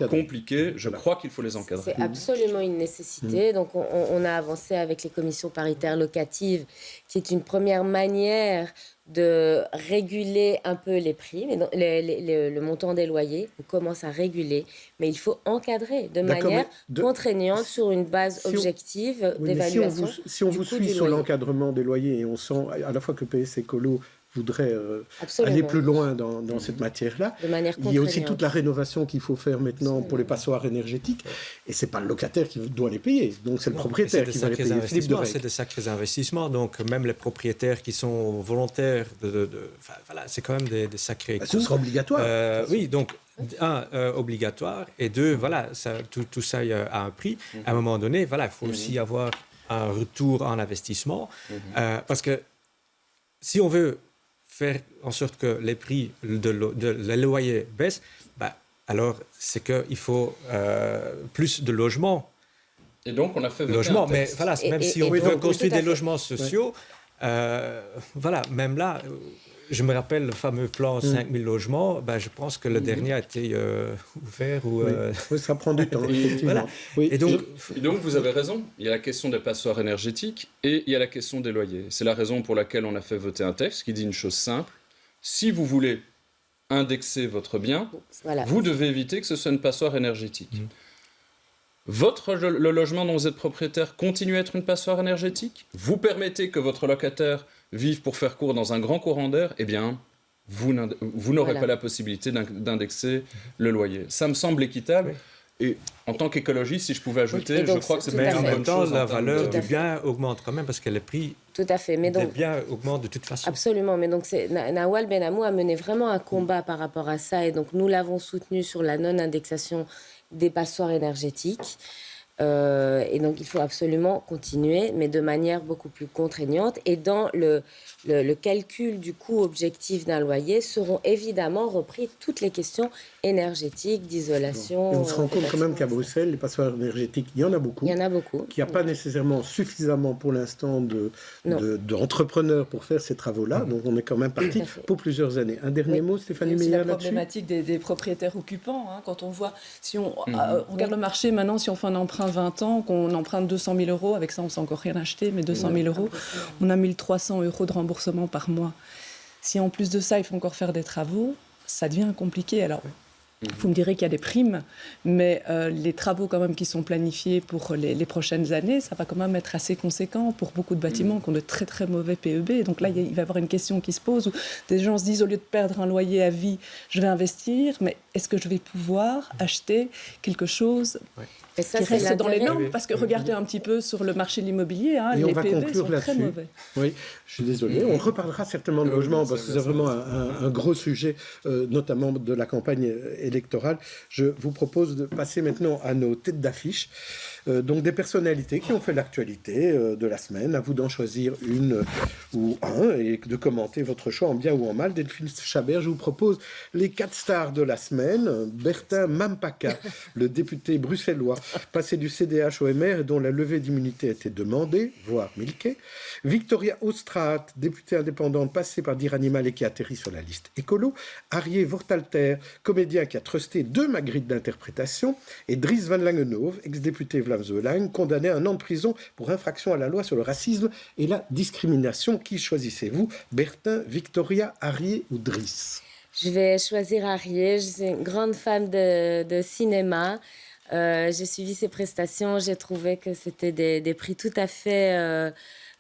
G: compliquée, je crois qu'il faut les encadrer.
F: C'est absolument une nécessité. Donc on a avancé avec les commissions paritaires locatives, qui est une première manière de réguler un peu les prix, mais le montant des loyers, on commence à réguler, mais il faut encadrer de manière contraignante sur une base objective d'évaluation.
A: Si on vous suit sur l'encadrement des loyers, et on sent à la fois que PS Écolo voudrait aller plus loin dans cette matière-là. Il y a aussi toute la rénovation qu'il faut faire maintenant pour les passoires énergétiques, et c'est pas le locataire qui doit les payer, donc c'est le propriétaire qui va les payer.
E: C'est des sacrés investissements, donc même les propriétaires qui sont volontaires, voilà, c'est quand même des sacrés coûts.
A: Ce sera obligatoire.
E: Oui, donc obligatoire, et deux, voilà, tout ça a un prix. À un moment donné, voilà, il faut aussi avoir un retour en investissement, parce que si on veut faire en sorte que les prix de loyer baissent, alors c'est qu'il faut plus de logements.
G: Et donc on a fait
E: logements, mais voilà, même si on veut construire des logements sociaux, voilà, même là, je me rappelle le fameux plan 5000 logements. Ben, je pense que le dernier a été ouvert.
A: Oui, ça prend du temps.
E: Voilà.
A: Oui.
E: Et donc,
G: vous avez raison. Il y a la question des passoires énergétiques et il y a la question des loyers. C'est la raison pour laquelle on a fait voter un texte qui dit une chose simple. Si vous voulez indexer votre bien, vous devez éviter que ce soit une passoire énergétique. Le logement dont vous êtes propriétaire continue à être une passoire énergétique. Vous permettez que votre locataire vive pour faire court dans un grand courant d'air, eh bien, vous n'aurez pas la possibilité d'indexer le loyer. Ça me semble équitable. Et en tant qu'écologiste, si je pouvais ajouter, je crois que c'est
E: mais en même temps, la
G: valeur
E: du bien augmente quand même parce que les prix des biens augmentent de toute façon.
F: Absolument, mais donc Nawal Benamou a mené vraiment un combat par rapport à ça et donc nous l'avons soutenu sur la non-indexation des passoires énergétiques. Et donc, il faut absolument continuer, mais de manière beaucoup plus contraignante. Et dans le calcul du coût objectif d'un loyer seront évidemment repris toutes les questions énergétiques, d'isolation.
A: Et on se rend compte quand même qu'à Bruxelles, les passoires énergétiques, il y en a beaucoup.
F: Il y en a beaucoup.
A: Qu'il n'y a pas nécessairement suffisamment pour l'instant d'entrepreneurs pour faire ces travaux-là. Donc, on est quand même parti pour plusieurs années. Un dernier mot, Stéphanie Meyer, là-dessus.
B: La problématique des propriétaires occupants. Hein, quand on voit, si on regarde le marché maintenant, si on fait un emprunt 20 ans, qu'on emprunte 200 000 euros, avec ça on ne sait encore rien acheter, mais 200 000 euros, on a 1 300 euros de remboursement par mois. Si en plus de ça, il faut encore faire des travaux, ça devient compliqué. Alors, vous me direz qu'il y a des primes, mais les travaux quand même qui sont planifiés pour les prochaines années, ça va quand même être assez conséquent pour beaucoup de bâtiments qui ont de très très mauvais PEB. Donc là, il va y avoir une question qui se pose où des gens se disent, au lieu de perdre un loyer à vie, je vais investir, mais est-ce que je vais pouvoir acheter quelque chose qui reste dans les normes? Parce que regardez un petit peu sur le marché de l'immobilier, les PEB sont très mauvais.
A: Oui, je suis désolé. On reparlera certainement de logement parce que c'est vraiment un gros sujet, notamment de la campagne électorale. Je vous propose de passer maintenant à nos têtes d'affiche. Donc des personnalités qui ont fait l'actualité de la semaine. À vous d'en choisir une ou un et de commenter votre choix en bien ou en mal. Delphine Chabert, je vous propose les 4 stars de la semaine. Bertin Mampaka, le député bruxellois, passé du CDH au MR et dont la levée d'immunité a été demandée, voire milquée. Victoria Ostraat, députée indépendante passée par Dire Animal et qui atterrit sur la liste écolo. Arié Vortalter, comédien qui a trusté 2 Magritte d'interprétation. Et Dries Van Langenhove, ex-député Vlaams-Belang, condamné à 1 an de prison pour infraction à la loi sur le racisme et la discrimination. Qui choisissez-vous? Bertin, Victoria, Arié ou Dries?
F: Je vais choisir Arié. Je suis une grande fan de cinéma. J'ai suivi ses prestations. J'ai trouvé que c'était des prix tout à fait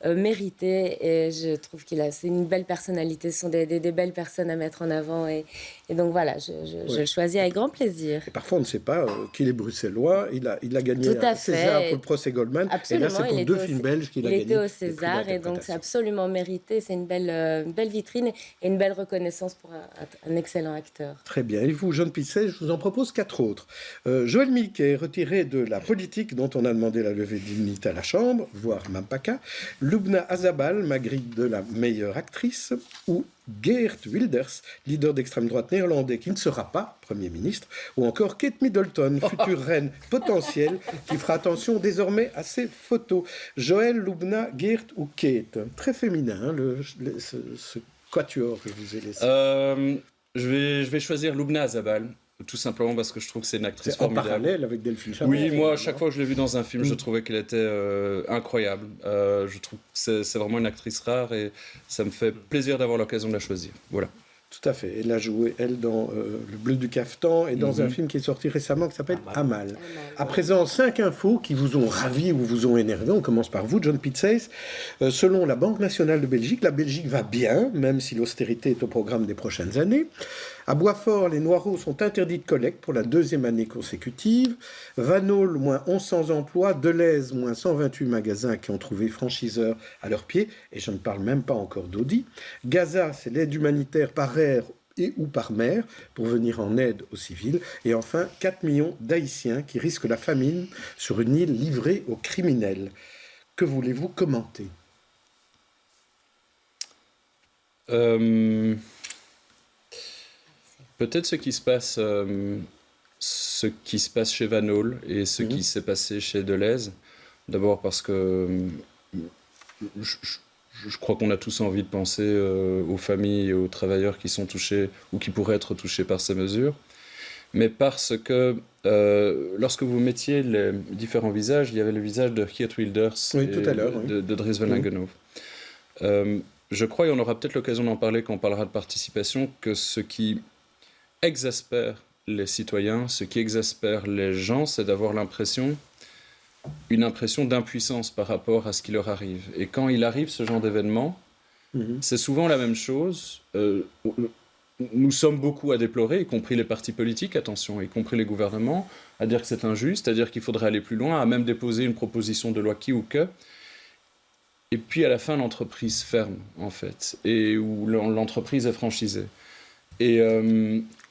F: mérités. Et je trouve c'est une belle personnalité. Ce sont des belles personnes à mettre en avant. Et donc voilà, je le choisis avec grand plaisir.
A: Et parfois, on ne sait pas qu'il est bruxellois. Il a gagné un César pour le procès Goldman.
F: Absolument,
A: et là, c'est pour 2 films belges qu'il a gagné.
F: Il était au César et donc c'est absolument mérité. C'est une belle vitrine et une belle reconnaissance pour un excellent acteur.
A: Très bien. Et vous, John Pitsey, je vous en propose 4 autres. Joël Milquet, retiré de la politique dont on a demandé la levée d'immunité à la Chambre, voire Mampaka. Lubna Azabal, Magritte de la meilleure actrice, ou Geert Wilders, leader d'extrême droite néerlandais qui ne sera pas Premier ministre, ou encore Kate Middleton, future reine potentielle, qui fera attention désormais à ses photos. Joël, Lubna, Geert ou Kate? Très féminin, ce quatuor que je vous ai laissé.
G: Je vais choisir Lubna Azabal. Tout simplement parce que je trouve que c'est une actrice formidable.
A: En parallèle avec Delphine Chabert.
G: Oui, moi, à chaque fois que je l'ai vue dans un film, je trouvais qu'elle était incroyable. Je trouve que c'est vraiment une actrice rare et ça me fait plaisir d'avoir l'occasion de la choisir. Voilà.
A: Tout à fait. Elle a joué, elle, dans Le Bleu du Caftan et dans un film qui est sorti récemment qui s'appelle Amal. À présent, 5 infos qui vous ont ravi ou vous ont énervé. On commence par vous, John Pitsey. Selon la Banque nationale de Belgique, la Belgique va bien, même si l'austérité est au programme des prochaines années. À Boisfort, les Noireaux sont interdits de collecte pour la 2e année consécutive. Vanol, moins 1100 emplois. Deleuze, moins 128 magasins qui ont trouvé franchiseurs à leurs pieds. Et je ne parle même pas encore d'Audi. Gaza, c'est l'aide humanitaire par air et ou par mer pour venir en aide aux civils. Et enfin, 4 millions d'Haïtiens qui risquent la famine sur une île livrée aux criminels. Que voulez-vous commenter?
G: Peut-être ce qui se passe chez Vanol et ce qui s'est passé chez Deleuze. D'abord parce que je crois qu'on a tous envie de penser aux familles et aux travailleurs qui sont touchés ou qui pourraient être touchés par ces mesures. Mais parce que lorsque vous mettiez les différents visages, il y avait le visage de Geert Wilders
A: oui, tout à l'heure,
G: de Dries Van Langenhove. Je crois, et on aura peut-être l'occasion d'en parler quand on parlera de participation, que ce qui exaspère les citoyens, ce qui exaspère les gens, c'est d'avoir une impression d'impuissance par rapport à ce qui leur arrive. Et quand il arrive ce genre d'événement, c'est souvent la même chose. Nous sommes beaucoup à déplorer, y compris les partis politiques, attention, y compris les gouvernements, à dire que c'est injuste, à dire qu'il faudrait aller plus loin, à même déposer une proposition de loi qui ou que. Et puis à la fin, l'entreprise ferme, en fait, et où l'entreprise est franchisée. Et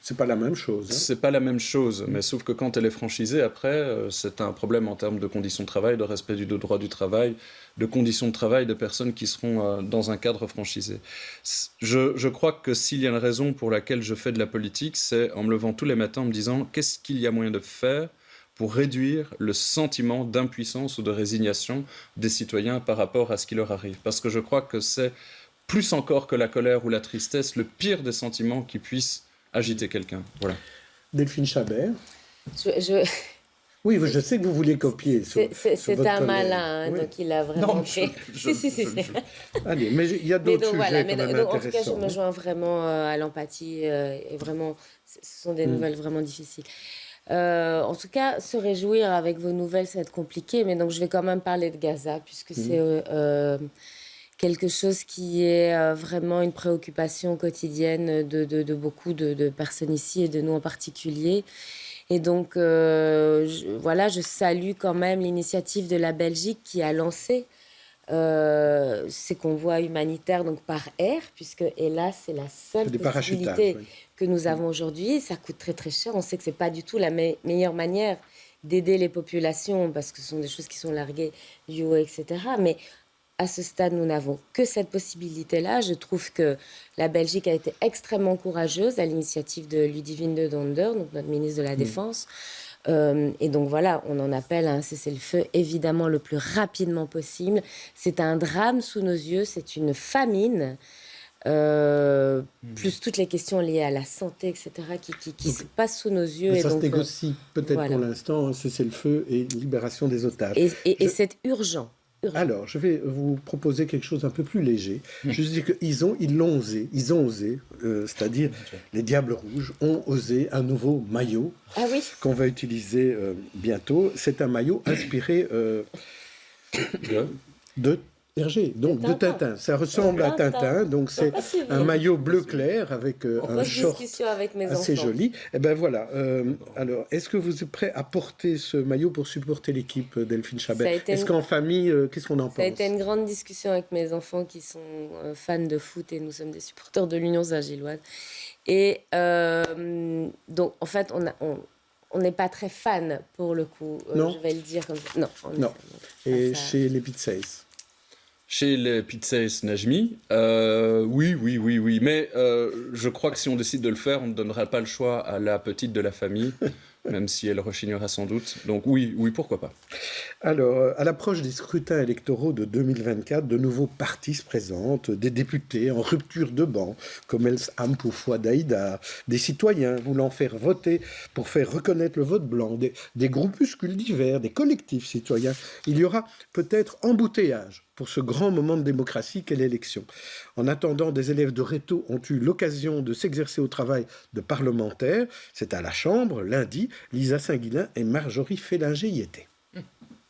A: c'est pas la même chose. Hein.
G: C'est pas la même chose, mais sauf que quand elle est franchisée, après, c'est un problème en termes de conditions de travail, de respect du droit du travail, de conditions de travail de personnes qui seront dans un cadre franchisé. Je crois que s'il y a une raison pour laquelle je fais de la politique, c'est en me levant tous les matins en me disant qu'est-ce qu'il y a moyen de faire pour réduire le sentiment d'impuissance ou de résignation des citoyens par rapport à ce qui leur arrive. Parce que je crois que c'est, plus encore que la colère ou la tristesse, le pire des sentiments qui puissent agiter quelqu'un. Voilà.
A: Delphine Chabert. Oui, je sais que vous voulez copier.
F: C'est un malin, oui. Donc il a vraiment fait.
A: Allez, mais il y a d'autres sujets
F: voilà,
A: quand même
F: en tout cas, je me
A: intéressants.
F: joins vraiment à l'empathie et vraiment, ce sont des nouvelles vraiment difficiles. En tout cas, se réjouir avec vos nouvelles, ça va être compliqué, mais donc je vais quand même parler de Gaza, puisque c'est quelque chose qui est vraiment une préoccupation quotidienne de beaucoup de personnes ici et de nous en particulier. Et donc, je salue quand même l'initiative de la Belgique qui a lancé ces convois humanitaires donc par air, puisque hélas, c'est la seule possibilité que nous avons aujourd'hui. Ça coûte très très cher. On sait que ce n'est pas du tout la meilleure manière d'aider les populations, parce que ce sont des choses qui sont larguées du haut, etc. Mais à ce stade, nous n'avons que cette possibilité-là. Je trouve que la Belgique a été extrêmement courageuse à l'initiative de Ludivine de Donder, donc notre ministre de la Défense. Et donc voilà, on en appelle à un cessez-le-feu évidemment le plus rapidement possible. C'est un drame sous nos yeux, c'est une famine, plus toutes les questions liées à la santé, etc., qui se passent sous nos yeux.
A: Et ça se négocie peut-être pour l'instant, un cessez-le-feu et libération des otages.
F: Et c'est urgent.
A: Alors, je vais vous proposer quelque chose un peu plus léger. Je dis qu'ils ont osé, c'est-à-dire les Diables Rouges ont osé un nouveau maillot qu'on va utiliser bientôt. C'est un maillot inspiré de Hergé, donc de Tintin. Ça ressemble à Tintin, donc c'est un maillot bleu clair avec un short assez joli. Et ben voilà. Alors, est-ce que vous êtes prêt à porter ce maillot pour supporter l'équipe, Delphine Chabert? Est-ce qu'en famille, qu'est-ce qu'on en pense?
F: Ça a été une grande discussion avec mes enfants qui sont fans de foot et nous sommes des supporters de l'Union Saint-Gilloise. Et donc, en fait, on n'est pas très fan pour le coup. Je vais le dire comme ça. Non.
A: Et chez les Pizzaïs?
G: Chez les Pizzaïs Najmi, oui. Mais je crois que si on décide de le faire, on ne donnera pas le choix à la petite de la famille, même si elle rechignera sans doute. Donc oui, pourquoi pas.
A: Alors, à l'approche des scrutins électoraux de 2024, de nouveaux partis se présentent, des députés en rupture de banc, comme Els Amp ou Fouad Haïdar, des citoyens voulant faire voter pour faire reconnaître le vote blanc, des groupuscules divers, des collectifs citoyens. Il y aura peut-être embouteillage pour ce grand moment de démocratie qu'est l'élection. En attendant, des élèves de Réto ont eu l'occasion de s'exercer au travail de parlementaires. C'est à la Chambre, lundi, Lisa Saint-Guilain et Marjorie Félinger y étaient.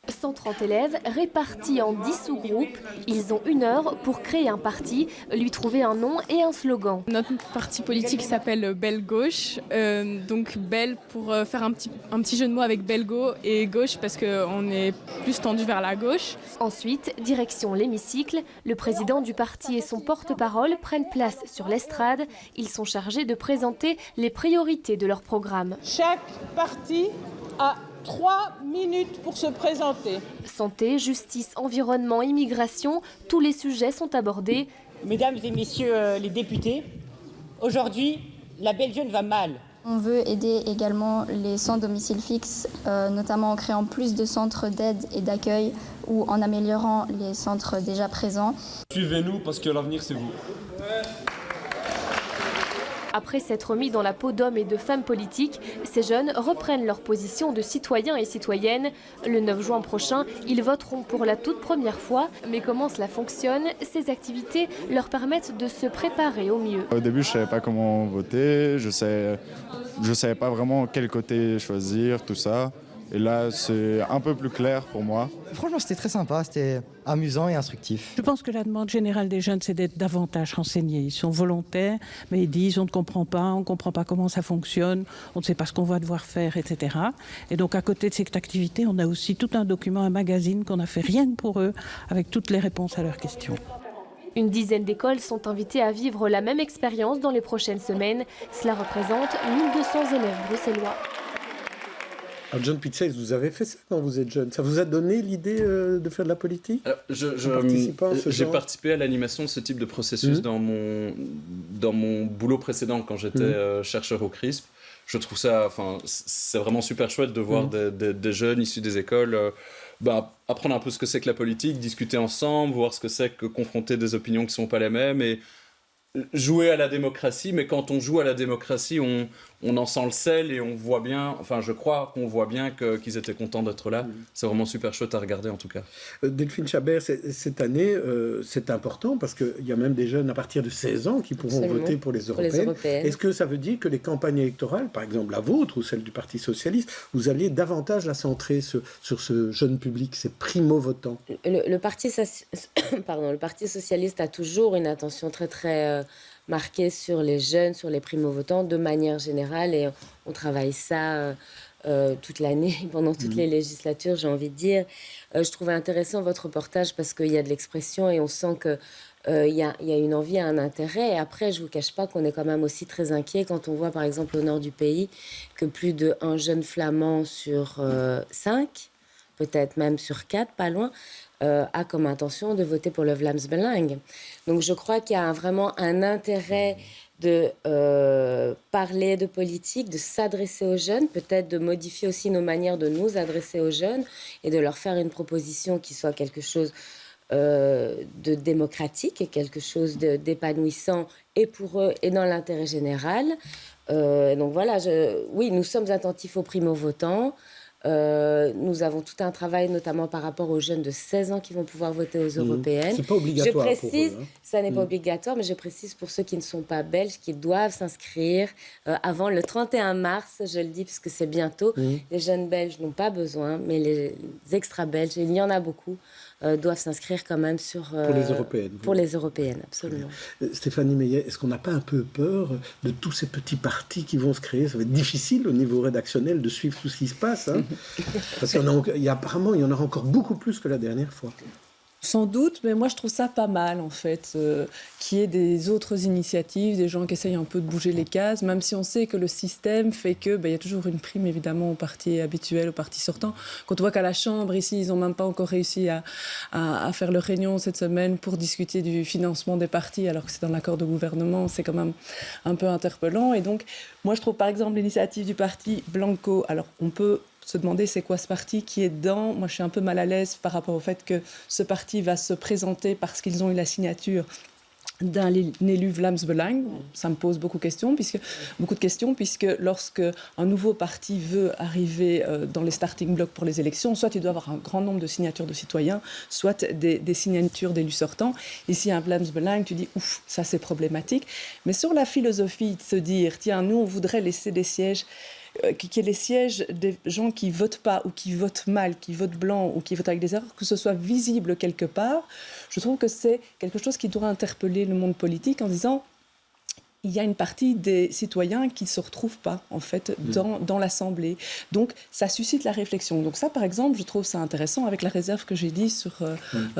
I: 130 élèves répartis en 10 sous-groupes. Ils ont 1 heure pour créer un parti, lui trouver un nom et un slogan.
J: Notre parti politique s'appelle Belle Gauche. Donc Belle pour faire un petit jeu de mots avec Belgo et gauche parce qu'on est plus tendu vers la gauche.
I: Ensuite, direction l'hémicycle. Le président du parti et son porte-parole prennent place sur l'estrade. Ils sont chargés de présenter les priorités de leur programme.
K: Chaque parti a 3 minutes pour se présenter.
I: Santé, justice, environnement, immigration, tous les sujets sont abordés.
K: Mesdames et messieurs les députés, aujourd'hui, la Belgique va mal.
L: On veut aider également les sans domicile fixe, notamment en créant plus de centres d'aide et d'accueil ou en améliorant les centres déjà présents.
M: Suivez-nous parce que l'avenir c'est vous.
I: Après s'être mis dans la peau d'hommes et de femmes politiques, ces jeunes reprennent leur position de citoyens et citoyennes. Le 9 juin prochain, ils voteront pour la toute première fois. Mais comment cela fonctionne? Ces activités leur permettent de se préparer au mieux.
N: Au début, je ne savais pas comment voter, je savais pas vraiment quel côté choisir, tout ça. Et là, c'est un peu plus clair pour moi.
O: Franchement, c'était très sympa, c'était amusant et instructif.
P: Je pense que la demande générale des jeunes, c'est d'être davantage renseignés. Ils sont volontaires, mais ils disent on ne comprend pas comment ça fonctionne, on ne sait pas ce qu'on va devoir faire, etc. Et donc, à côté de cette activité, on a aussi tout un document, un magazine qu'on a fait rien que pour eux, avec toutes les réponses à leurs questions.
I: Une dizaine d'écoles sont invitées à vivre la même expérience dans les prochaines semaines. Cela représente 1200 élèves bruxellois.
A: Alors John Pitzel, vous avez fait ça quand vous êtes jeune. Ça vous a donné l'idée de faire de la politique?
G: J'ai participé à l'animation de ce type de processus dans mon boulot précédent quand j'étais chercheur au CRISP. Je trouve ça, c'est vraiment super chouette de voir des jeunes issus des écoles apprendre un peu ce que c'est que la politique, discuter ensemble, voir ce que c'est que confronter des opinions qui ne sont pas les mêmes et jouer à la démocratie. Mais quand on joue à la démocratie, on en sent le sel et on voit bien, je crois qu'on voit bien qu'ils étaient contents d'être là. C'est vraiment super chouette à regarder en tout cas.
A: Delphine Chabert, cette année, c'est important parce qu'il y a même des jeunes à partir de 16 ans qui pourront voter pour les européennes. Est-ce que ça veut dire que les campagnes électorales, par exemple la vôtre ou celle du Parti Socialiste, vous allez davantage la centrer sur ce jeune public, ces primo-votants?
F: Le Parti Socialiste a toujours une attention très très marquée sur les jeunes, sur les primo-votants de manière générale, et on travaille ça toute l'année, pendant toutes les législatures, j'ai envie de dire. Je trouvais intéressant votre reportage parce qu'il y a de l'expression et on sent que il y a une envie, un intérêt. Et après, je ne vous cache pas qu'on est quand même aussi très inquiet quand on voit, par exemple, au nord du pays, que plus d'un jeune flamand sur 5, peut-être même sur 4, pas loin, a comme intention de voter pour le Vlaams Belang. Donc je crois qu'il y a vraiment un intérêt de parler de politique, de s'adresser aux jeunes, peut-être de modifier aussi nos manières de nous adresser aux jeunes et de leur faire une proposition qui soit quelque chose de démocratique et quelque chose d'épanouissant et pour eux et dans l'intérêt général. Donc voilà, oui, nous sommes attentifs aux primo-votants. Nous avons tout un travail, notamment par rapport aux jeunes de 16 ans qui vont pouvoir voter aux européennes.
A: C'est pas obligatoire.
F: Je précise,
A: pour eux,
F: ça n'est pas obligatoire, mais je précise pour ceux qui ne sont pas belges, qui doivent s'inscrire avant le 31 mars, je le dis parce que c'est bientôt. Les jeunes belges n'ont pas besoin, mais les extra-belges, il y en a beaucoup, doivent s'inscrire quand même pour
A: les européennes.
F: Pour les européennes, absolument.
A: Stéphanie Meillet, est-ce qu'on n'a pas un peu peur de tous ces petits partis qui vont se créer? Ça va être difficile au niveau rédactionnel de suivre tout ce qui se passe, hein. Parce apparemment, il y en aura encore beaucoup plus que la dernière fois.
B: Sans doute, mais moi je trouve ça pas mal en fait, qu'il y ait des autres initiatives, des gens qui essayent un peu de bouger les cases, même si on sait que le système fait que y a toujours une prime évidemment au parti habituel, au parti sortant. Quand on voit qu'à la Chambre ici, ils n'ont même pas encore réussi à faire leur réunion cette semaine pour discuter du financement des partis, alors que c'est dans l'accord de gouvernement, c'est quand même un peu interpellant. Et donc, moi je trouve par exemple l'initiative du parti Blanco, alors on peut se demander c'est quoi ce parti qui est dedans. Moi, je suis un peu mal à l'aise par rapport au fait que ce parti va se présenter parce qu'ils ont eu la signature d'un élu Vlaams Belang. Ça me pose beaucoup de questions, puisque lorsque un nouveau parti veut arriver dans les starting blocks pour les élections, soit il doit avoir un grand nombre de signatures de citoyens, soit des signatures d'élus sortants. Ici, un Vlaams Belang, tu dis, ouf, ça c'est problématique. Mais sur la philosophie de se dire, tiens, nous, on voudrait laisser des sièges, qu'il y ait les sièges des gens qui ne votent pas ou qui votent mal, qui votent blanc ou qui votent avec des erreurs, que ce soit visible quelque part, je trouve que c'est quelque chose qui doit interpeller le monde politique en disant il y a une partie des citoyens qui ne se retrouvent pas, en fait, dans l'Assemblée. Donc, ça suscite la réflexion. Donc ça, par exemple, je trouve ça intéressant avec la réserve que j'ai dit sur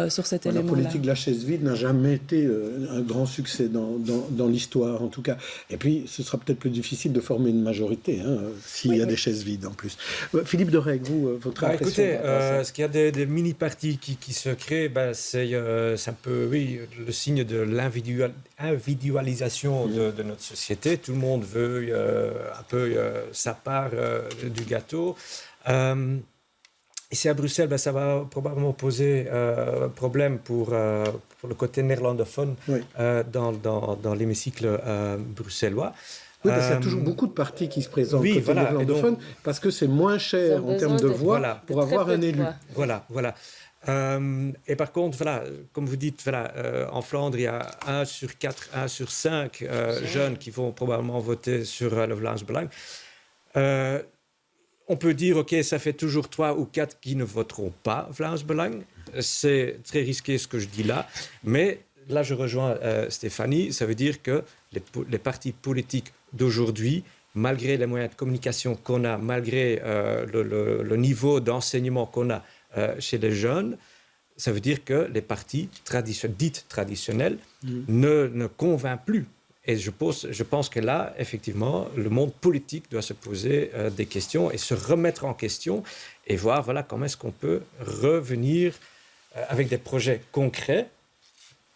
B: cet élément-là.
A: La politique de la chaise vide n'a jamais été un grand succès dans l'histoire, en tout cas. Et puis, ce sera peut-être plus difficile de former une majorité, s'il y a des chaises vides, en plus. Philippe Dereg, vous, votre impression?
E: Écoutez, ce qu'il y a des mini-partis qui se créent, c'est un peu, le signe de l'individualisation de notre société. Tout le monde veut un peu sa part du gâteau. Ici à Bruxelles, ça va probablement poser problème pour le côté néerlandophone dans l'hémicycle bruxellois.
A: Oui, parce qu'il y a toujours beaucoup de partis qui se présentent côté néerlandophone, parce que c'est moins cher en termes de voix pour avoir un élu.
E: Voilà. Et par contre, comme vous dites, en Flandre, il y a 1 sur 4, 1 sur 5 jeunes qui vont probablement voter sur le Vlaams Belang. On peut dire, OK, ça fait toujours 3 ou 4 qui ne voteront pas Vlaams Belang. C'est très risqué ce que je dis là. Mais là, je rejoins Stéphanie. Ça veut dire que les partis politiques d'aujourd'hui, malgré les moyens de communication qu'on a, malgré le niveau d'enseignement qu'on a chez les jeunes, ça veut dire que les partis dites traditionnels ne convainquent plus. Et je pense que là, effectivement, le monde politique doit se poser des questions et se remettre en question et voir comment est-ce qu'on peut revenir avec des projets concrets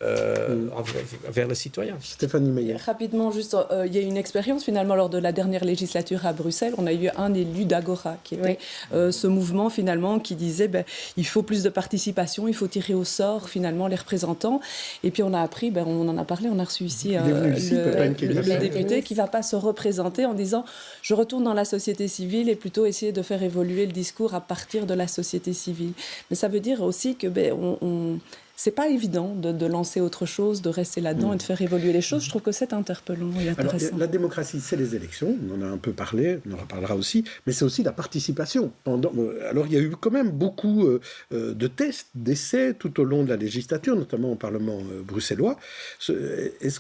E: vers les citoyens.
A: Stéphanie Meyer.
B: Rapidement, juste, il y a une expérience finalement lors de la dernière législature à Bruxelles. On a eu un élu d'Agora qui était ce mouvement finalement qui disait il faut plus de participation, il faut tirer au sort finalement les représentants. Et puis on a appris, on en a parlé, on a reçu ici le député qui ne va pas se représenter en disant je retourne dans la société civile et plutôt essayer de faire évoluer le discours à partir de la société civile. Mais ça veut dire aussi que c'est pas évident de lancer autre chose, de rester là-dedans et de faire évoluer les choses. Je trouve que c'est interpellant et intéressant.
A: Alors, la démocratie, c'est les élections. On en a un peu parlé, on en reparlera aussi. Mais c'est aussi la participation. Alors, il y a eu quand même beaucoup de tests, d'essais tout au long de la législature, notamment au Parlement bruxellois. Est-ce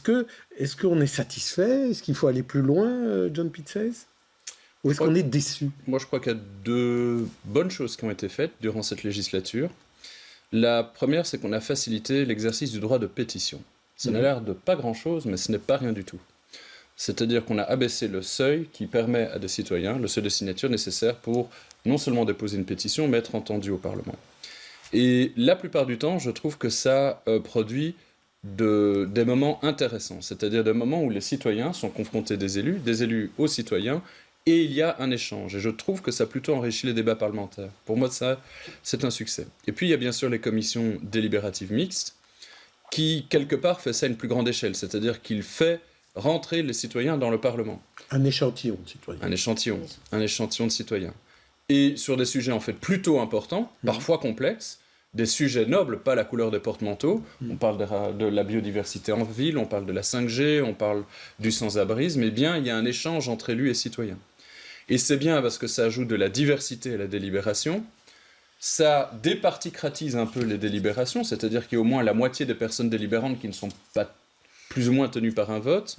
A: qu'on est satisfait? Est-ce qu'il faut aller plus loin, John Pitzes? Ou est-ce qu'on est déçu?
G: Moi, je crois qu'il y a 2 bonnes choses qui ont été faites durant cette législature. La première, c'est qu'on a facilité l'exercice du droit de pétition. Ça n'a l'air de pas grand-chose, mais ce n'est pas rien du tout. C'est-à-dire qu'on a abaissé le seuil qui permet à des citoyens, le seuil de signature nécessaire pour non seulement déposer une pétition, mais être entendu au Parlement. Et la plupart du temps, je trouve que ça produit des moments intéressants, c'est-à-dire des moments où les citoyens sont confrontés des élus aux citoyens, et il y a un échange. Et je trouve que ça a plutôt enrichi les débats parlementaires. Pour moi, ça, c'est un succès. Et puis, il y a bien sûr les commissions délibératives mixtes, qui, quelque part, fait ça à une plus grande échelle. C'est-à-dire qu'il fait rentrer les citoyens dans le Parlement.
A: Un échantillon de citoyens.
G: Un échantillon de citoyens. Et sur des sujets, en fait, plutôt importants, parfois complexes, des sujets nobles, pas la couleur des porte-manteaux. On parle de la biodiversité en ville, on parle de la 5G, on parle du sans-abrisme. Eh bien, il y a un échange entre élus et citoyens. Et c'est bien parce que ça ajoute de la diversité à la délibération. Ça départicratise un peu les délibérations, c'est-à-dire qu'il y a au moins la moitié des personnes délibérantes qui ne sont pas plus ou moins tenues par un vote.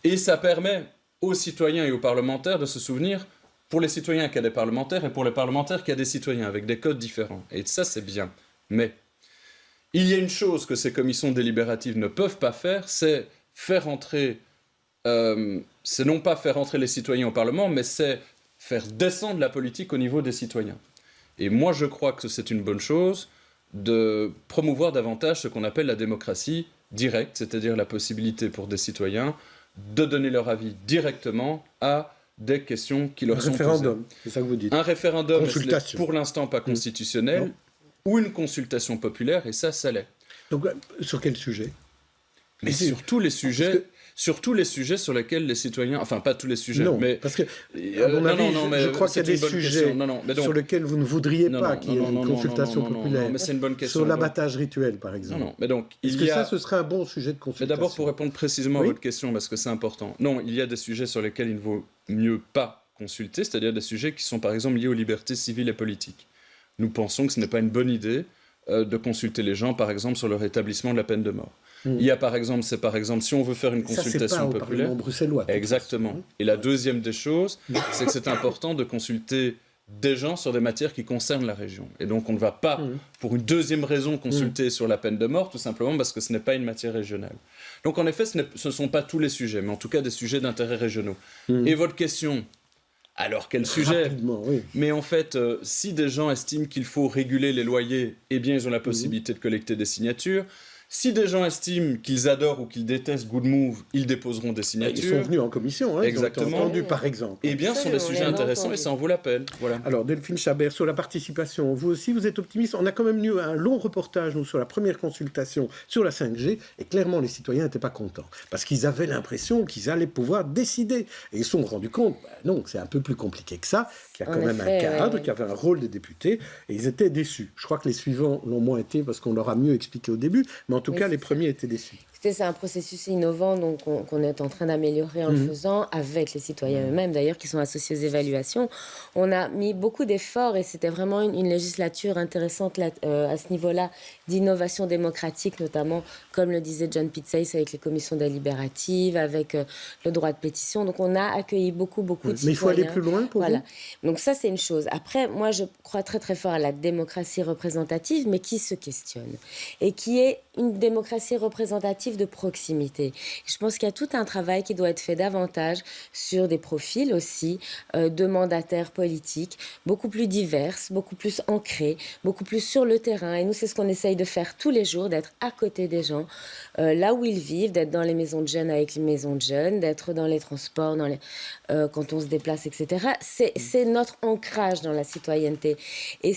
G: Et ça permet aux citoyens et aux parlementaires de se souvenir, pour les citoyens qu'il y a des parlementaires et pour les parlementaires qu'il y a des citoyens, avec des codes différents. Et ça, c'est bien. Mais il y a une chose que ces commissions délibératives ne peuvent pas faire, c'est faire entrer... c'est non pas faire entrer les citoyens au Parlement, mais c'est faire descendre la politique au niveau des citoyens. Et moi, je crois que c'est une bonne chose de promouvoir davantage ce qu'on appelle la démocratie directe, c'est-à-dire la possibilité pour des citoyens de donner leur avis directement à des questions qui leur sont posées. Un
A: référendum, c'est ça que vous dites.
G: Un référendum, pour l'instant pas constitutionnel, ou une consultation populaire, et ça l'est.
A: Donc, sur quel sujet?
G: Mais sur tous les sujets... Sur tous les sujets sur lesquels les citoyens... Enfin, pas tous les sujets, mais...
A: parce que, à mon avis, je crois qu'il y a des sujets sur lesquels vous ne voudriez pas qu'il y ait une consultation populaire.
G: Non, mais c'est une bonne question.
A: Sur l'abattage rituel, par exemple.
G: Non, mais donc...
A: Est-ce que ça, ce serait un bon sujet de consultation?
G: Mais d'abord, pour répondre précisément à votre question, parce que c'est important. Non, il y a des sujets sur lesquels il ne vaut mieux pas consulter, c'est-à-dire des sujets qui sont, par exemple, liés aux libertés civiles et politiques. Nous pensons que ce n'est pas une bonne idée de consulter les gens, par exemple, sur le rétablissement de la peine de mort. Il y a par exemple, si on veut faire une consultation populaire...
A: Parlement bruxellois.
G: Exactement. Et la deuxième des choses, c'est que c'est important de consulter des gens sur des matières qui concernent la région. Et donc on ne va pas, pour une deuxième raison, consulter sur la peine de mort, tout simplement parce que ce n'est pas une matière régionale. Donc en effet, ce ne sont pas tous les sujets, mais en tout cas des sujets d'intérêt régionaux. Et votre question... Alors, quel sujet? Mais en fait, si des gens estiment qu'il faut réguler les loyers, eh bien, ils ont la possibilité de collecter des signatures. Si des gens estiment qu'ils adorent ou qu'ils détestent Good Move, ils déposeront des signatures.
A: Ils sont venus en commission, hein,
G: exactement.
A: Ils ont été entendus, par exemple.
G: Eh bien, ce sont des sujets intéressants et ça en vaut la peine. Voilà.
A: Alors, Delphine Chabert, sur la participation, vous aussi, vous êtes optimiste. On a quand même eu un long reportage, nous, sur la première consultation sur la 5G, et clairement, les citoyens n'étaient pas contents, parce qu'ils avaient l'impression qu'ils allaient pouvoir décider. Et ils se sont rendus compte, non, c'est un peu plus compliqué que ça, qu'il y a quand même un cadre, qu'il y avait un rôle des députés, et ils étaient déçus. Je crois que les suivants l'ont moins été, parce qu'on leur a mieux expliqué au début, mais en tout cas, les premiers étaient déçus.
F: C'est un processus innovant donc qu'on est en train d'améliorer en le faisant avec les citoyens eux-mêmes, d'ailleurs, qui sont associés aux évaluations. On a mis beaucoup d'efforts et c'était vraiment une législature intéressante à ce niveau-là d'innovation démocratique, notamment, comme le disait John Pitsays, avec les commissions délibératives, avec le droit de pétition. Donc, on a accueilli beaucoup de citoyens.
A: Mais il faut aller plus loin pour vous.
F: Donc, ça, c'est une chose. Après, moi, je crois très, très fort à la démocratie représentative, mais qui se questionne et qui est une démocratie représentative de proximité. Je pense qu'il y a tout un travail qui doit être fait davantage sur des profils aussi de mandataires politiques, beaucoup plus divers, beaucoup plus ancrés, beaucoup plus sur le terrain. Et nous, c'est ce qu'on essaye de faire tous les jours, d'être à côté des gens, là où ils vivent, d'être dans les maisons de jeunes avec les maisons de jeunes, d'être dans les transports, quand on se déplace, etc. C'est notre ancrage dans la citoyenneté. Et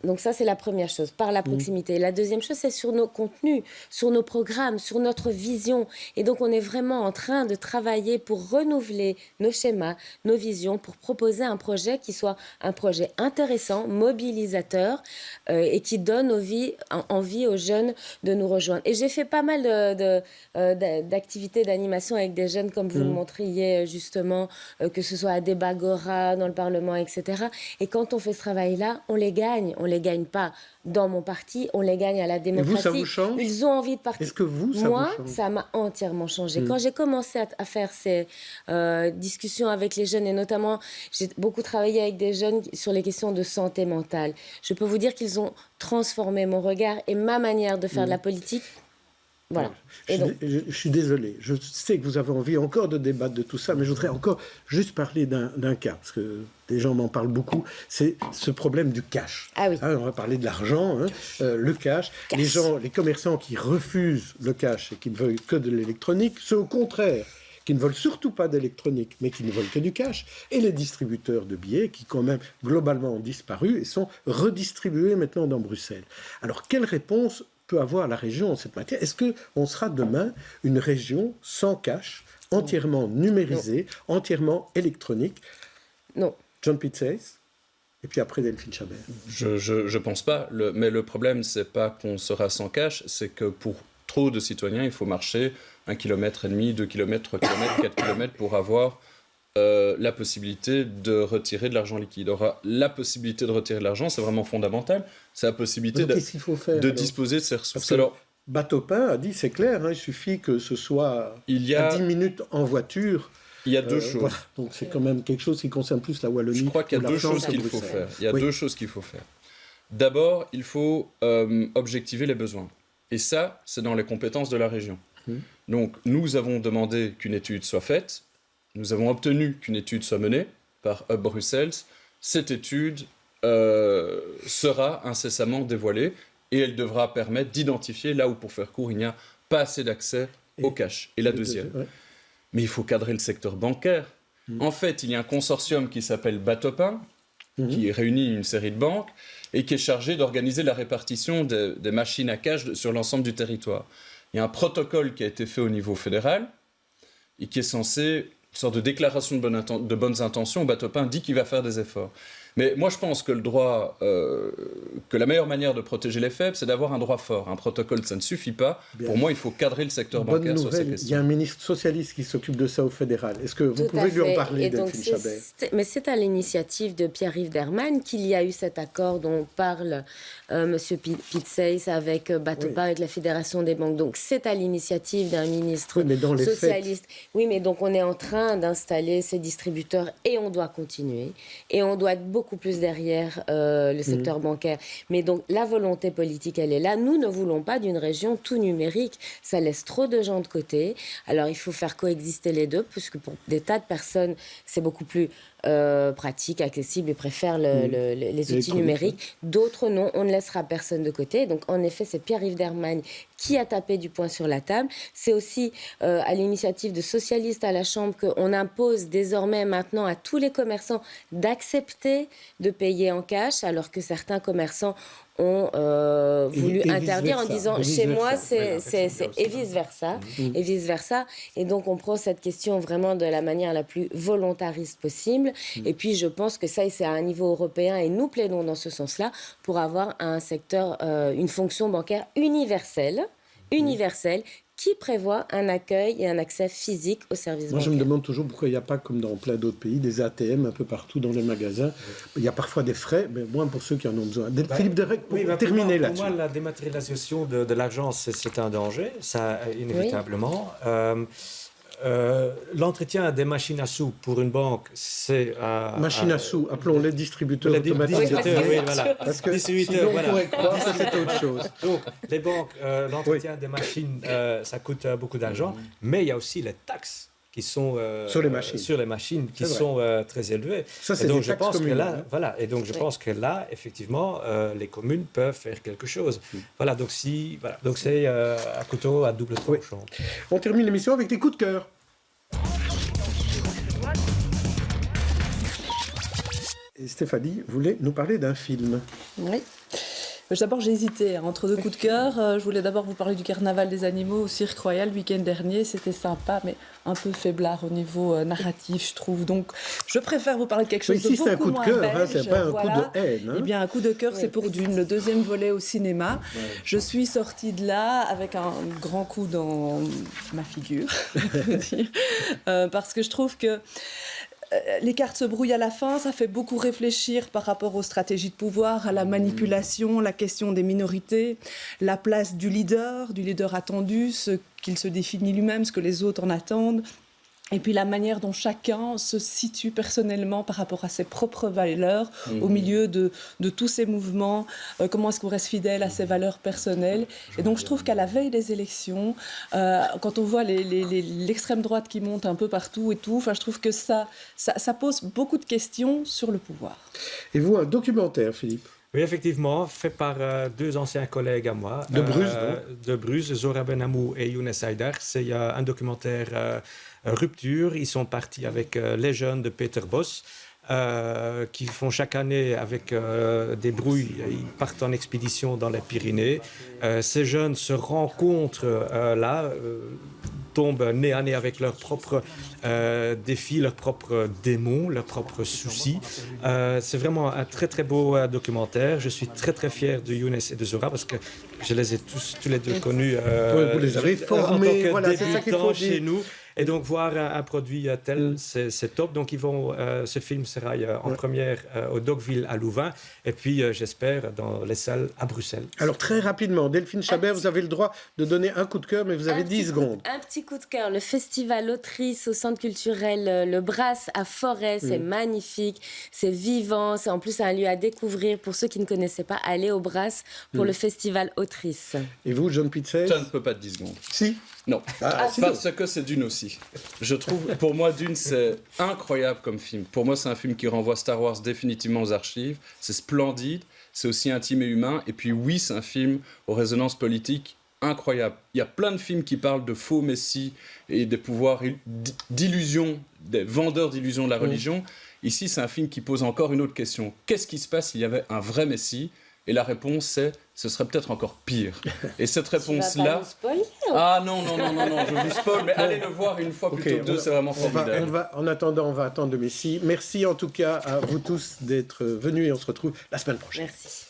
F: donc ça, c'est la première chose, par la proximité. La deuxième chose, c'est sur nos contenus, sur nos programmes, sur notre vision. Et donc, on est vraiment en train de travailler pour renouveler nos schémas, nos visions, pour proposer un projet qui soit un projet intéressant, mobilisateur et qui donne envie aux jeunes de nous rejoindre. Et j'ai fait pas mal d'activités d'animation avec des jeunes, comme vous le montriez justement, que ce soit à Débagora, dans le Parlement, etc. Et quand on fait ce travail-là, on les gagne. On les gagne pas dans mon parti, on les gagne à la démocratie.
A: Et vous, ça vous change ?
F: Ils ont envie de partir.
A: Est-ce que vous,
F: Moi, ça m'a entièrement changé. Quand j'ai commencé à faire ces discussions avec les jeunes, et notamment, j'ai beaucoup travaillé avec des jeunes sur les questions de santé mentale. Je peux vous dire qu'ils ont transformé mon regard et ma manière de faire de la politique. Voilà.
A: Je suis désolé. Je sais que vous avez envie encore de débattre de tout ça, mais je voudrais encore juste parler d'un cas, parce que des gens m'en parlent beaucoup. C'est ce problème du cash.
F: Ah oui.
A: On va parler de l'argent, le cash. Les commerçants qui refusent le cash et qui ne veulent que de l'électronique, ceux au contraire qui ne veulent surtout pas d'électronique, mais qui ne veulent que du cash, et les distributeurs de billets qui, quand même, globalement ont disparu et sont redistribués maintenant dans Bruxelles. Alors, quelle réponse peut avoir la région en cette matière? Est-ce qu'on sera demain une région sans cash, entièrement numérisée, entièrement électronique?
F: Non.
A: John Pitsays, et puis après Delphine Chabert.
G: Je pense pas, mais le problème, c'est pas qu'on sera sans cash, c'est que pour trop de citoyens, il faut marcher 1,5 km, 2 km, 3 km, 4 km pour avoir la possibilité de retirer de l'argent liquide. Alors, la possibilité de retirer de l'argent, c'est vraiment fondamental. C'est la possibilité de disposer de ces ressources. Alors,
A: Batopin a dit, c'est clair, il suffit que ce soit à 10 minutes en voiture.
G: Il y a deux choses.
A: Voilà. Donc c'est quand même quelque chose qui concerne plus la Wallonie.
G: Je crois qu'il y a deux choses qu'il faut faire. Il y a deux choses qu'il faut faire. D'abord, il faut objectiver les besoins. Et ça, c'est dans les compétences de la région. Donc, nous avons demandé qu'une étude soit faite. Nous avons obtenu qu'une étude soit menée par Hub Bruxelles. Cette étude sera incessamment dévoilée et elle devra permettre d'identifier là où, pour faire court, il n'y a pas assez d'accès au cash. Et la deuxième, mais il faut cadrer le secteur bancaire. En fait, il y a un consortium qui s'appelle Batopin, qui réunit une série de banques et qui est chargé d'organiser la répartition des machines à cash sur l'ensemble du territoire. Il y a un protocole qui a été fait au niveau fédéral et qui est censé, une sorte de déclaration de bonnes intentions. Batopin dit qu'il va faire des efforts. Mais moi, je pense que que la meilleure manière de protéger les faibles, c'est d'avoir un droit fort. Un protocole, ça ne suffit pas. Pour moi, il faut cadrer le secteur bancaire sur ces questions.
A: Il y a un ministre socialiste qui s'occupe de ça au fédéral. Est-ce que vous pouvez lui en parler, Delphine Chabert?
F: Mais c'est à l'initiative de Pierre-Yves Derman qu'il y a eu cet accord dont parle M. Pitsays avec Batopin, avec la Fédération des banques. Donc, c'est à l'initiative d'un ministre socialiste. Oui, mais donc on est en train d'installer ces distributeurs et on doit continuer. Et on doit être beaucoup plus derrière le secteur bancaire. Mais donc, la volonté politique, elle est là. Nous ne voulons pas d'une région tout numérique. Ça laisse trop de gens de côté. Alors, il faut faire coexister les deux, puisque pour des tas de personnes, c'est beaucoup plus pratique, accessible et préfèrent les outils numériques. D'autres, non. On ne laissera personne de côté. Donc, en effet, c'est Pierre-Yves Derman qui a tapé du poing sur la table. C'est aussi à l'initiative de socialistes à la Chambre qu'on impose désormais maintenant à tous les commerçants d'accepter de payer en cash, alors que certains commerçants ont voulu interdire en disant chez moi c'est et vice-versa et vice-versa. Et donc on prend cette question vraiment de la manière la plus volontariste possible. Et puis je pense que ça, c'est à un niveau européen et nous plaidons dans ce sens-là pour avoir un secteur, une fonction bancaire universelle qui prévoit un accueil et un accès physique aux services bancaires.
A: Moi, je me demande toujours pourquoi il n'y a pas, comme dans plein d'autres pays, des ATM un peu partout dans les magasins. Il y a parfois des frais, mais moins pour ceux qui en ont besoin. Philippe Derek, pour terminer là-dessus.
E: Pour moi, la dématérialisation de l'argent, c'est un danger, ça, inévitablement. L'entretien des machines à sous pour une banque, c'est...
A: machines à sous, appelons-les distributeurs automatiques.
E: Oui, voilà.
A: Parce que sinon, on pourrait croire que c'est autre chose.
E: Donc, les banques, l'entretien des machines, ça coûte beaucoup d'argent, mais il y a aussi les taxes qui sont
A: sur les machines
E: qui sont très élevées.
A: Ça, c'est
E: et donc,
A: des
E: je
A: taxes
E: pense
A: communes,
E: que là, voilà, et donc je pense que là, effectivement, les communes peuvent faire quelque chose. Voilà, donc donc c'est un couteau à double tranchant.
A: On termine l'émission avec des coups de cœur. Et Stéphanie voulait nous parler d'un film.
B: Oui. D'abord, j'ai hésité entre deux coups de cœur. Je voulais d'abord vous parler du Carnaval des animaux au Cirque Royal le week-end dernier. C'était sympa, mais un peu faiblard au niveau narratif, je trouve. Donc, je préfère vous parler de quelque chose de beaucoup moins belge.
A: Ici, c'est un coup de cœur, c'est pas un coup de haine.
B: Eh bien, un coup de cœur, c'est pour Dune, le deuxième volet au cinéma. Ouais. Je suis sortie de là avec un grand coup dans ma figure, parce que je trouve que les cartes se brouillent à la fin, ça fait beaucoup réfléchir par rapport aux stratégies de pouvoir, à la manipulation, la question des minorités, la place du leader attendu, ce qu'il se définit lui-même, ce que les autres en attendent. Et puis la manière dont chacun se situe personnellement par rapport à ses propres valeurs au milieu de tous ces mouvements, comment est-ce qu'on reste fidèle à ses valeurs personnelles. Et donc je trouve qu'à la veille des élections, quand on voit l'extrême droite qui monte un peu partout et tout, je trouve que ça pose beaucoup de questions sur le pouvoir.
A: Et vous, un documentaire, Philippe ?
E: Oui, effectivement, fait par deux anciens collègues à moi.
A: De Bruges,
E: de Bruges, Zora Benamou et Younes Haïdar. C'est un documentaire Rupture. Ils sont partis avec les jeunes de Peter Bosz, qui font chaque année avec des brouilles. Ils partent en expédition dans les Pyrénées. Ces jeunes se rencontrent là, tombent nez à nez avec leurs propres défis, leurs propres démons, leurs propres soucis. C'est vraiment un très très beau documentaire. Je suis très très fier de Younes et de Zora parce que je les ai tous les deux connus
A: vous les avez formés,
E: en tant que débutants chez nous. Et donc, voir un produit tel, c'est top. Donc, ce film sera en première au Dogville à Louvain. Et puis, j'espère, dans les salles à Bruxelles.
A: Alors, très rapidement, Delphine Chabert, vous avez le droit de donner un coup de cœur, mais vous avez 10 secondes.
F: Un petit coup de cœur. Le festival Autrice au Centre culturel Le Brasse à Forêt. C'est magnifique, c'est vivant. C'est en plus un lieu à découvrir. Pour ceux qui ne connaissaient pas, allez au Brasse pour le festival Autrice.
A: Et vous, John Pitzey ?
G: Ça ne peut pas être 10 secondes.
A: Si.
G: Non, parce que c'est Dune aussi. Je trouve, pour moi, Dune, c'est incroyable comme film. Pour moi, c'est un film qui renvoie Star Wars définitivement aux archives. C'est splendide, c'est aussi intime et humain. Et puis oui, c'est un film aux résonances politiques incroyables. Il y a plein de films qui parlent de faux messies et des pouvoirs d'illusions, des vendeurs d'illusions de la religion. Ici, c'est un film qui pose encore une autre question. Qu'est-ce qui se passe s'il y avait un vrai messie ? Et la réponse, c'est ce serait peut-être encore pire. Et cette réponse-là... Ah non, je vous spoil, mais allez le voir une fois plutôt que deux, c'est vraiment formidable.
A: En attendant, on va attendre le Messie. Merci en tout cas à vous tous d'être venus et on se retrouve la semaine prochaine.
F: Merci.